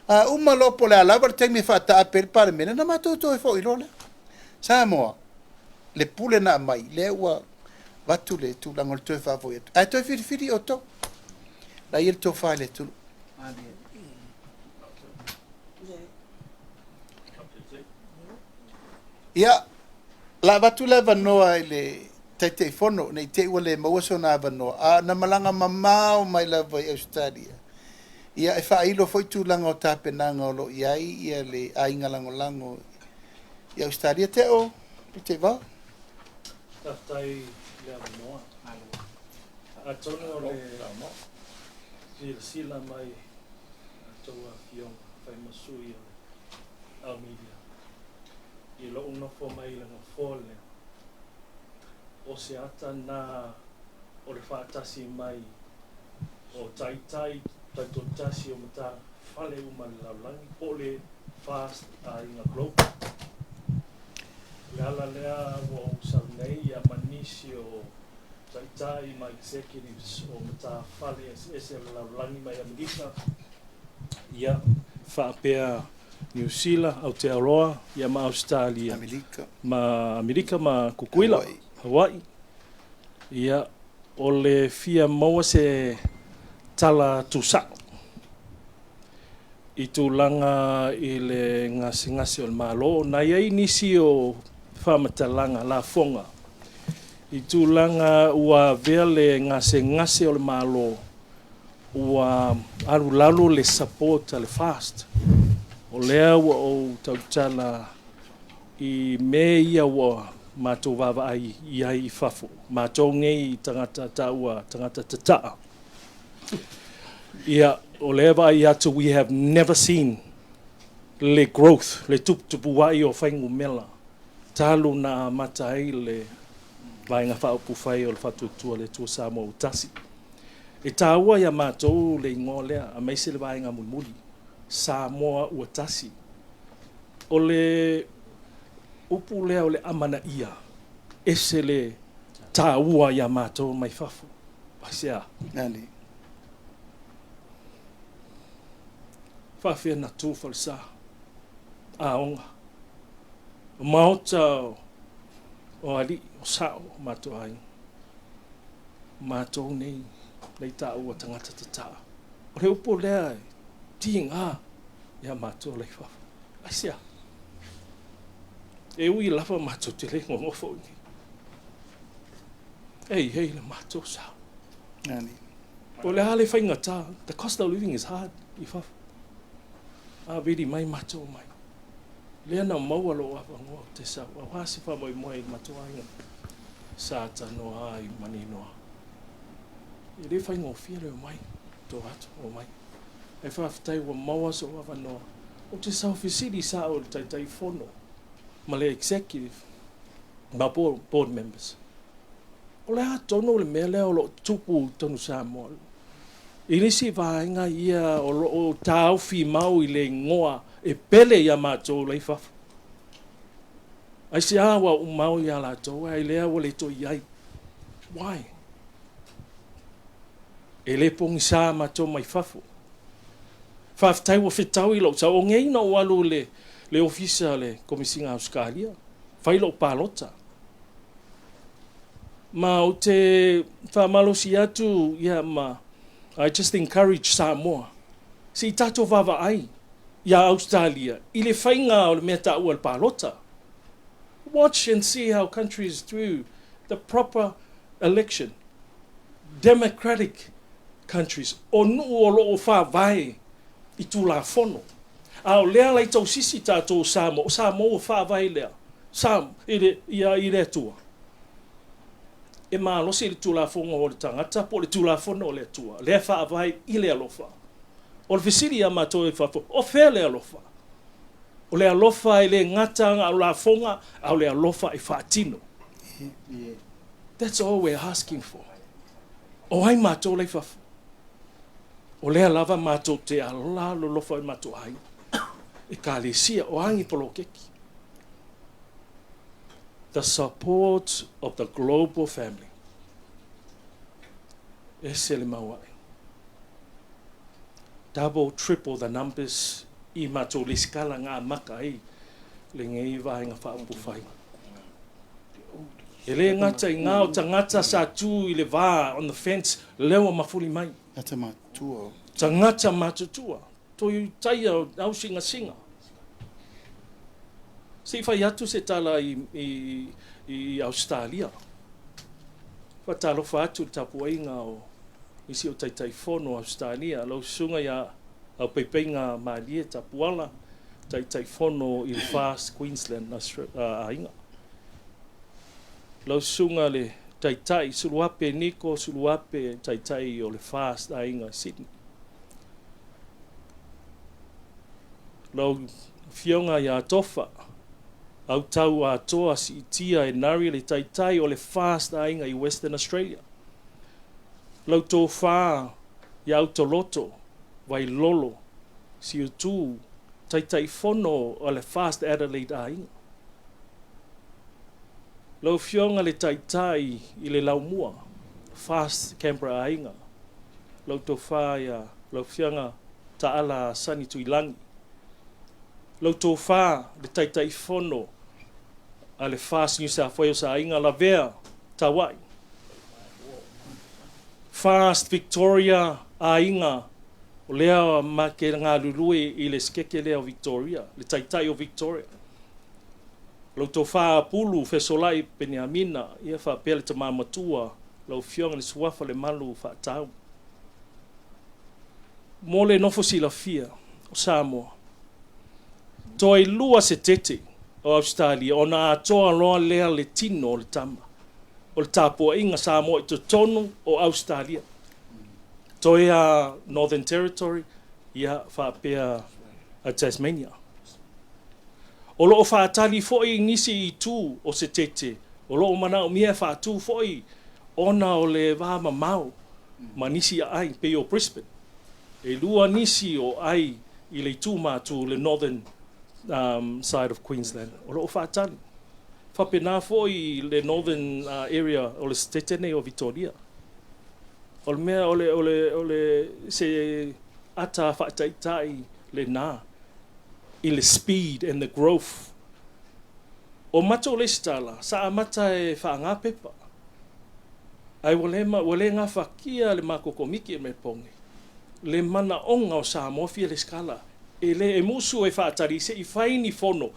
a uma lopo le ala per temi fata per par mena na matou to e fo ilola sa mo le pule na mai le wa watu le tu lango le toe whawoi atu. Ai toe whiri o to. La il to whae le tulu. Ia, la watu le wanoa i le teitei whono, nei te ua le mauaso na wanoa. A na malanga mamao mai la vai Australia. Ia e whailo foi tu lango o tāpenanga o lo iai, ia le ainga lango i Australia te o, te wau. Tatai le moa. A tonu o le sila mai a toa fiong fai masui au media. I lo una fo mai la fole. O se ata na o le whaatasi mai o taitai taitotasi o mata fale uma le laulangi o le fast a inga globe. Le ala lea o usau nei a manisi o taitai ma executives o mata fale ese laulangi mai Amerika. Ia whaapea New Zealand, Aotearoa, ia ma Australia. Amerika ma Kukuila, Hawaii. Ia o le fia maua se tala tusa. I tūlanga i le ngasi o le malo. Na iai nisi o whamatalanga la fonga. I tūlanga ua vea le ngasi o le malo. Ua aru lalo le support le fast. O lea ua o tautala i me ia ua mātou wawa ai i ai i whafo. Mātou ngei tangata taua, tangata tataa. Ia o lea wa i atu, we have never seen le growth, le tuputupu wai o whaingu mela. Talu na mata ai le vainga whaupu whai o le whatutua le tua Samoa utasi. E tāua ia mātou le ingoa lea, a meise le vainga mulimuli. Samoa utasi. O le upu lea o le amana ia. Ese le tāua ia mātou mai whafu. Pasea. Nani. Whawhia na tūwhal sa. Aonga. O maota o ali o sao mātou ai. Mātou nei. Nei tāua tangata tataa. O le upu lea tinga ia mātou lei whafu. Pasea. E ui lawa mātou te le ngongofo ni. Hei le mātou sao. Nani. O le hale whainga tā. The cost of living is hard. I whafu. A vidi mai mātou mai. Lea na maua lo awa ngoa te sao. A whasi wha moi moi mātou ainga. Sāta noa ai mani noa. I le whainga o whia leo mai. Tō hatu o mai. E whawhitai wa maua so awa noa. O te sao whisiri sa o le taitai whono. Ma le executive. Ma board members. O le tono le mea lea o lo tupu tonu Samoa. I nisi vaenga ia o tāu fi mau I le ngoa e pele ia mātou lei whafu. Ai se awa o mau ia lātou, ai lea o le to iai. Why? e le pongi sa matou mai fafo. Whaftai wa whetau I lau tau o ngei na o alu le ofisa le komisinga Australia. Whai lau pālota. Ma o te whamalosi atu ia ma I just encourage Samoa. Si tato vava ai ia Australia. I le whainga o le mea ta ua le pālota. Watch and see how countries through the proper election, democratic countries, o nuu o loo whawai I tūla whono. A o lea lai tau sisi tātou Samoa, Samoa whawai lea. I le tua. E mā losi le tūla whonga o le tangata, po le tūla whono o le tua. Lea whawai I le alofa. O le whisiri a mātou e whawho, o whea le alofa. O le alofa I le ngatanga o la whonga, a o le alofa I whaatino. That's all we're asking for. O ai mātou le whawho. O lea lava mātou te ala lo lofa I mātou ai. E ka le sia o angi polo keki. The support of the global family. E se le mawai. Double, triple the numbers I mātou le skala ngā maka ai. Le ngei vai ngā whaapu whai. E le ngata I ngā o tangata sa tū I le vā on the fence lewa mafuli mai. Ata matua. Tangata matutua. Toi taia au singa. Si whai atu se tala I Australia. Whatalo whaatu tapuainga o isi o taitai whono Australia. Lau sunga ia au peipenga maalie tapuala. Taitai whono I Fast Queensland ainga. Lau sunga le taitai suluape Niko suluape taitai o le Fast ainga Sydney. Lau fionga ia tofa. Au tau a toa si tia e nari le taitai o le Fast ainga I Western Australia. Lau tō whā ia au toloto, vai lolo, si o tū taitai whono o le Fast Adelaide ainga. Lau fionga le taitai I le laumua, Fast Canberra ainga. Lau tō whā ia lau fionga taala sani tuilangi. Lau tō whā le taitai whono a le Fast New South Wales ainga la vea tawai. Fast Victoria ainga o lea ma ke ngā lulue I le skeke lea o Victoria, le taitai o Victoria. Lau tō whā pulu whesolai Peniamina, ia wha pele te māmatua, lau fionga le suafa le malu wha tau. Mō le nofo si la fia o Samoa. Toi lua se tete o Australia, o nā atoa loa lea le tino o le tama. O le tāpua inga Samoa I to tonu o Australia. Toi a Northern Territory, ia whapea a Tasmania. O loo whaatali foi nisi I tū o se tete, o loo mana o mia whaatū foi, ona o le wāma mau, ma nisi a ai pe o Brisbane. E lua nisi o ai I le tū mātū le Northern side of Queensland. O loo whaatali. Whapena foi le Northern area o le stetene o Victoria. O le mea o le se ata whaataitai le nā. I le speed and the growth. O mato le stala, sa amata e whaanga pepa. Ai wale ngā whakia le makokomiki e me pongi. Le mana onga o Samoa fia le skala. E le e musu e whaatari se I whaini whono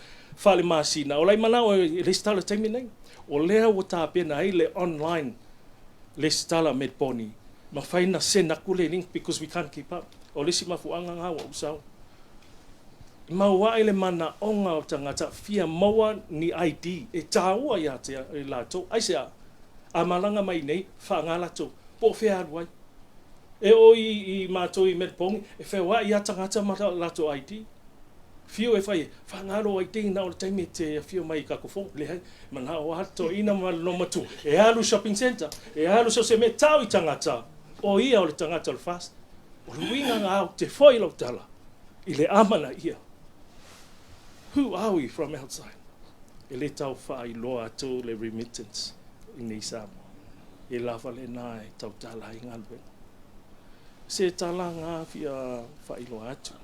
whale masina. O lai mana o le stala taimi nei. O lea o tā pena ai le online le stala me poni. Ma whaina se nakule link because we can't keep up. O lesi mafuanga ngā wa usau. Maua ele mana onga o tangata fia maua ni ID e tāua ia te lato aisea a malanga mai nei whaanga lato po whea aruai e o I mātou I Merpongi e whea ia tangata mata lato ID fio e whai whaanga ro ID na o le taimi te fio mai kakofong le hai mana o hato ina malomatu e alu shopping center e alu so se me tau I tangata o ia o le tangata le fast o luinga ngā o te whoilo tala I le amana ia. Who are we from outside? E le tau whai loa atu le remittance I nei Samoa. E lava le nai tau tala I ngalwe. se talanga fia failo atu.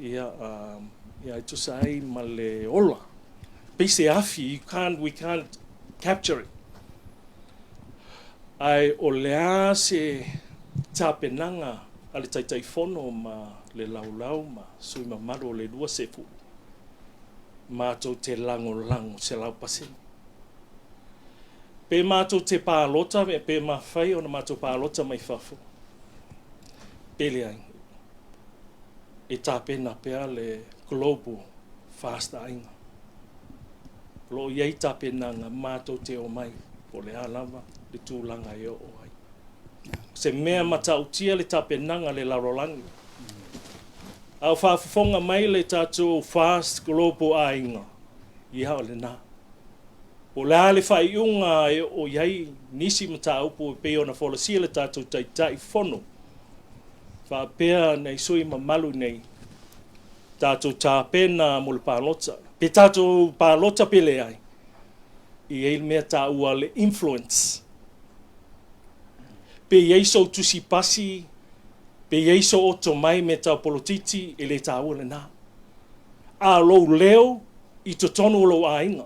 Ia itu sai male ola. Pese afi, we can't capture it. Ai o lea se tapenanga ale taitaifono ma le laulau ma sui mamaro le lua sefu. Mātou te lango se lau paseni. Pe mātou te pālota, pe mawhai o na mātou pālota mai whafo. Pele ai. E tāpena pea le global fast ainga. Lo iei tāpena ngā mātou te o mai, po le alawa, le tūlanga e o ai. Se mea matautia le tāpenanga le larolangi. Au whaafonga mai le tātou fast global ainga. I hao le nā. O le ale whaiunga e o iei nisi mataupu e peo na wholasia le tātou tai whono. Whaapea nei sui mamalu nei. Tātou tāpena mo le pālota. Pe tātou pālota pele ai. I eil mea tā ua le influence. Pe iei so tusi pasi, pe iei so oto mai me tau polotiti e le tā ua le nā. A lo leo i to tonu lo ainga.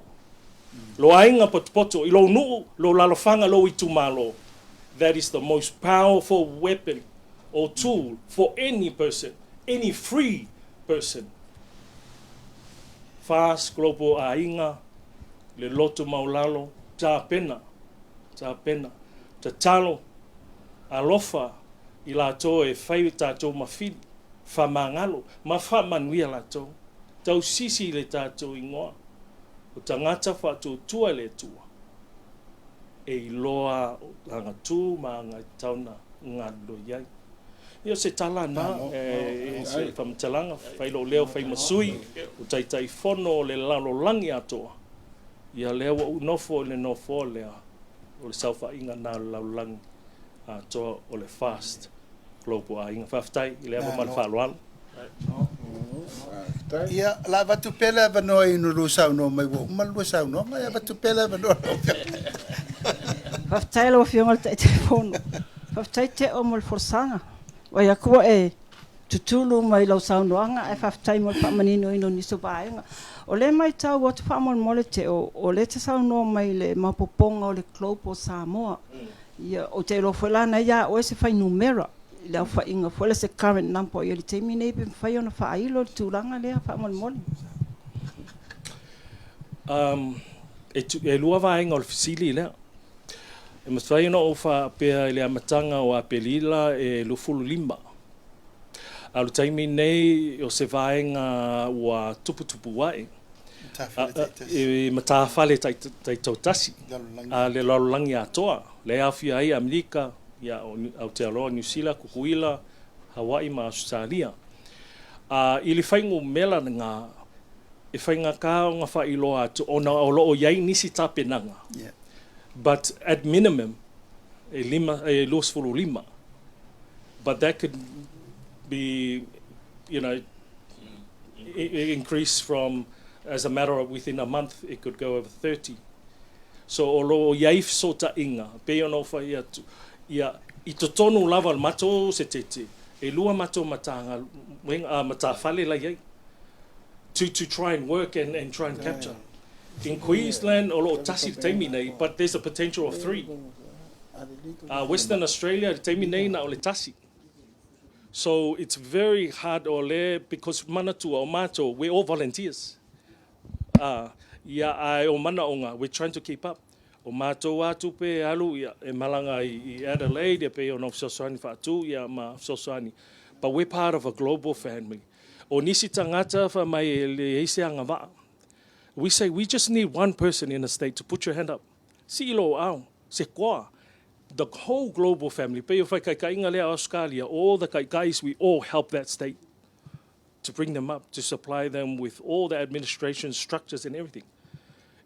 Lo ainga poto, i lo nuu, lo lalofanga lo i tumalo. That is the most powerful weapon or tool for any person, any free person. Fast global ainga, le loto maulalo, tā pena, ta talo, alofa, i lato e whai tātou mawhiri, whamangalo, ma whamanuia lato, tau sisi le tātou ingoa, o tangata whātou tua le tua, e iloa anga tū ma anga tauna ngā loiai. Ia se tala na, se whamtalanga, whailo leo whai masui, o taitai whono le lalolangi atoa. Ia leo o nofo le nofo lea, o le sauwha inga nā lalolangi atoa o le fast global a inga whaftai, i lea mamal whaloala. Ia, la watu pele vano i nuru sauno mai wo, umalua sauno, mai watu pele vano. Whaftai lo whiongal te whono. Whaftai te o mol forsanga. Wai akua e tutulu mai lau saunoanga, e whaftai mol whamanino ino niso bāenga. O le mai tau watu whamon mole te o le te sauno mai le mapoponga o le Global Samoa. Ia, o te lo whelana ia o e se whai numera. Lau whainga whele se current number i le teimi nei pe whai ona whailo le tūranga lea whamon mole. E lua vaenga o le fisili lea. E maswai no o whapea le amatanga o apelila e lufulu lima. Alu taimi nei o se vaenga ua tupu wae. E matawhale tai tautasi. Le lalolangi atoa. Le awhia ai Amerika, ia Aotearoa, New Zealand, Kukuila, Hawaii ma Australia. I le whaingo mela ngā, e whainga kā o ngā whailoa atu, o na o loo iai nisi tāpenanga. But at minimum, e los fulu lima. But that could be, increase from, as a matter of within a month, it could go over 30. So o lo iai so ta inga, pe ono whai atu. Ia, i to tonu lava mato se tete, e lua mato matanga, matawhale la iai, to try and work and try and capture. In Queensland, o lo tasi teimi nei, but there's a potential of 3. Western Australia, teimi nei na o le tasi. So it's very hard o le, because manatua o mato, we're all volunteers. Ia ai o mana onga, we're trying to keep up. O mato atu pe alu ia e malanga I Adelaide e pe o no Sosoani whaatu ia ma Sosoani. But we're part of a global family. O nisi tangata wha mai le eise anga waa. We say we just need one person in a state to put your hand up. Si ilo au, se koa. The whole global family, pe o whai kainga lea Australia, all the guys, we all help that state to bring them up, to supply them with all the administration structures and everything.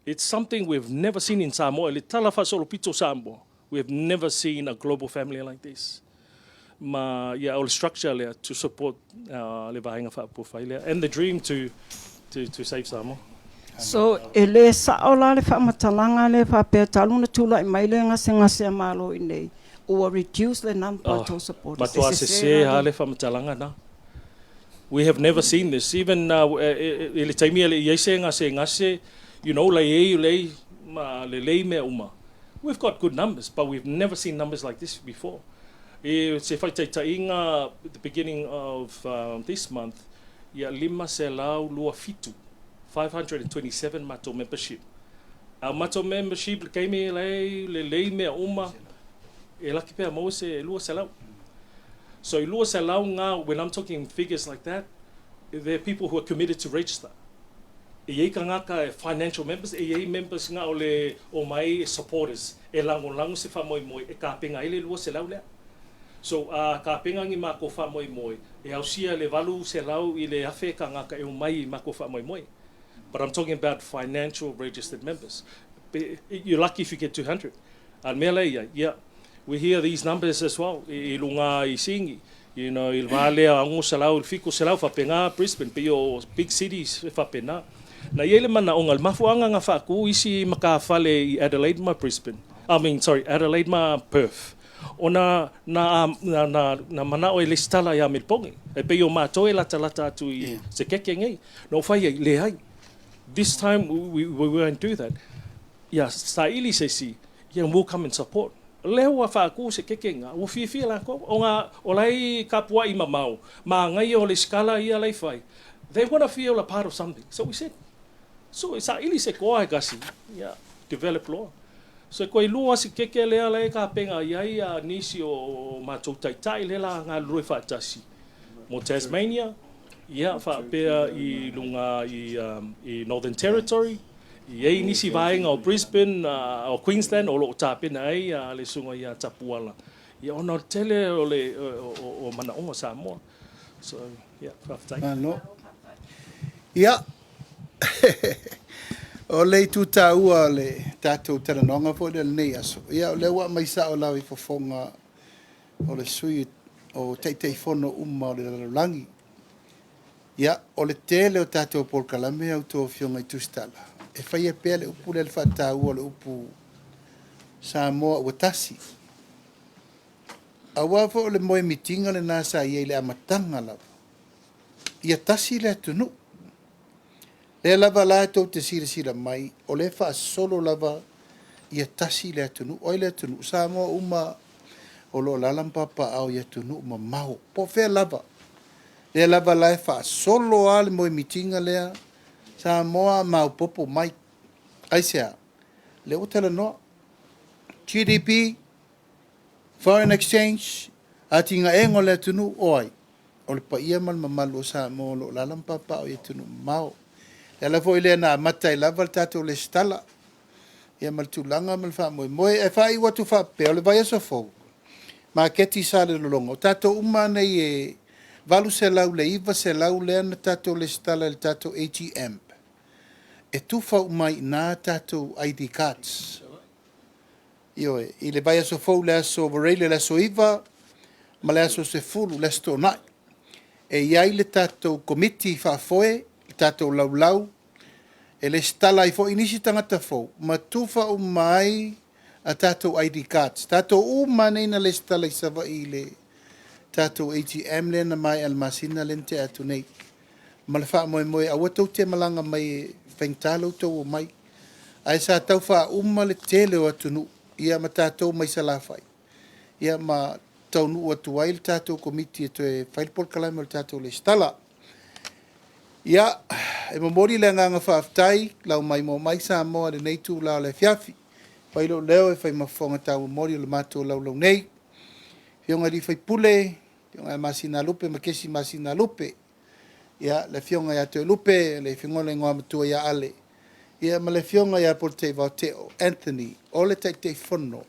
It's something we've never seen in Samoa. Le talafa solo pito Samoa. We've never seen a global family like this. Ma ia o le structure lea to support le vahenga whaapufai lea, and the dream to save Samoa. So e le sa'ola le whamatalanga le whapea taluna tula I mai le ngase malo I nei. or reduce the number Oh, of supporters. Matua se hale whamatalanga na. We have never seen this. Even ele taimia le iese ngase, you know, le me uma. We've got good numbers, but we've never seen numbers like this before. Se whai tainga at the beginning of this month, ia lima se lau lua fitu, 527 mato membership. Our mato membership came le me uma, e laki pea mo se lua se lau. So lua se lau ngā, when I'm talking figures like that, there are people who are committed to register. E iei ka ngaka financial members, e iei members ngā o mai supporters, e lango se whamoimoi, e kāpenga ele lua se lau lea. So kāpenga ngi mako whamoimoi, e au sia le walu se lau I le awhe ka ngaka e o mai mako whamoimoi. But I'm talking about financial registered members. You're lucky if you get 200. And mele yeah, we hear these numbers as well. I lunga I singi. You know, il vale angu salau, il fiku salau whapenga Brisbane, pe o big cities whapena. Na iele mana ongal mafuanga nga whaku isi makawhale I Adelaide ma Brisbane. Adelaide ma Perth. Ona na mana o le stala ya Milpongi. E pe o mātoe lata atu I se keke ngai. No whai le hai. This time we won't do that. Yeah, sa ili se si, yeah, we'll come and support. Leo wa whaku se kekenga, o whiwhia la ko, o ngā, o lai kapua I mamau, ma ngai o le skala I alai whai. They want to feel a part of something. So we said, so sa ili se koa e kasi, yeah, develop law. So koe lua si keke lea lai ka penga iai a nisi o mātou taitai le la ngā lue whaatasi. Mo Tasmania, yeah, whaapea I lunga I Northern Territory, I nisi vaenga o Brisbane, o Queensland, o loo tāpena ai, le sunga I Tapuala. Ia ona tele o le o Manaonga Samoa. So, yeah, whaatai. Ano. Ia. O le tuta ua le tātou taranonga fo le nei aso. Ia, le wa mai sa o lau I fofonga o le sui o teitei fono uma o le lalangi. Ia, o le tele o tātou polkalame au tō fionga I tustala. E whai e pēle upu le whata ua le upu Samoa ua tasi. A wafo o le moe mitinga le nasa I le amatanga lava. Ia tasi le atunu. Le lava la tau te sira mai, o le wha solo lava ia tasi le atunu. Oi le atunu, Samoa uma o lo lalampapa au ia atunu uma mau. Po whea lava. Le lava la wha solo a le moe mitinga lea, Samoa mau popo mai. Aisea, le utala noa. GDP, foreign exchange, ati nga engo le atunu oi. O le pa ia mal mamalu o Samoa lo lalampapa au ia atunu mau. E la foi le na matai lava tatou le stala. Ia mal tulanga mal fa moe e fa I watu fa pe o le vai so fo. Ma keti sa le longo tatou uma nei e valu se lau le iva se lau le na tatou le stala le tatou ATM. E tu fa mai na tatou ID cards. Io I le vai so fo le so vorele le so iva ma le so se fulu le sto na. E iai le tatou committee fa foe tatou lau e le stala I fo inisi tangata fo ma tufa mai a tatou ID cards tatou nei na le stala I sava I le tatou ATM le na mai almasina lente atu nei ma le wha moe a watau te malanga mai whaintalo tau o mai ai sa tau wha le tele o atu nu ia ma tatou mai salafai ia ma tau nu atu ai le tatou komiti e toe whailpol kalai ma le tatou le stala. Ia, e mamori le nganga whaaftai, lau mai mo mai Samoa le nei tū lau le fiafi. Pai lo leo e whai mafonga tau mamori le mātua lau nei. Fionga li whai pule, fionga masina lupe, makesi masina lupe. Ia, le fionga ia te lupe, le fionga ngoa matua ia ale. Ia, ma le fionga ia por te Vauteo, Anthony, o le teitei fono.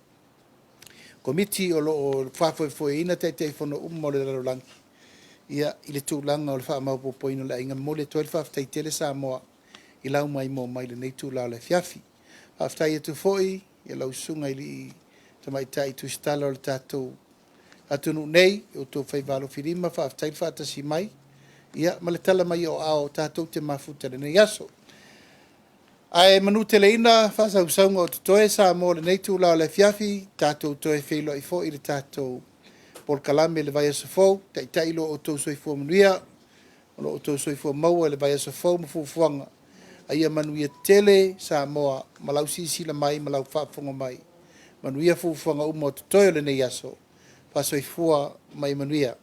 Komiti o lo whaafoe ina teitei fono umo le lalangi. Ia I le tūlanga o le wha mau popoino le inga mo le toel whaftai tele Samoa I lau mai mo mai le nei tūlau le fiafi. Whaftai e tu foi, I lau sunga I li tamai tai tu stala o le tātou atunu nei, o tō whai walo whirima, whaftai whatasi mai. Ia, ma le tala mai o ao tātou te mafuta le nei aso. Ai manu teleina whasausaunga o tutoe sa mo le nei tūlau le fiafi, tātou toe whilo i fo i le tātou Paul Kalame le vai asofou, tai lo o tau soifua manuia, o tau soifua maua le vai asofou mafufuanga, a ia manuia tele sa moa malau sisila mai, malau whaafonga mai, manuia fufuanga umo tutoe le nei aso, pa soifua mai manuia.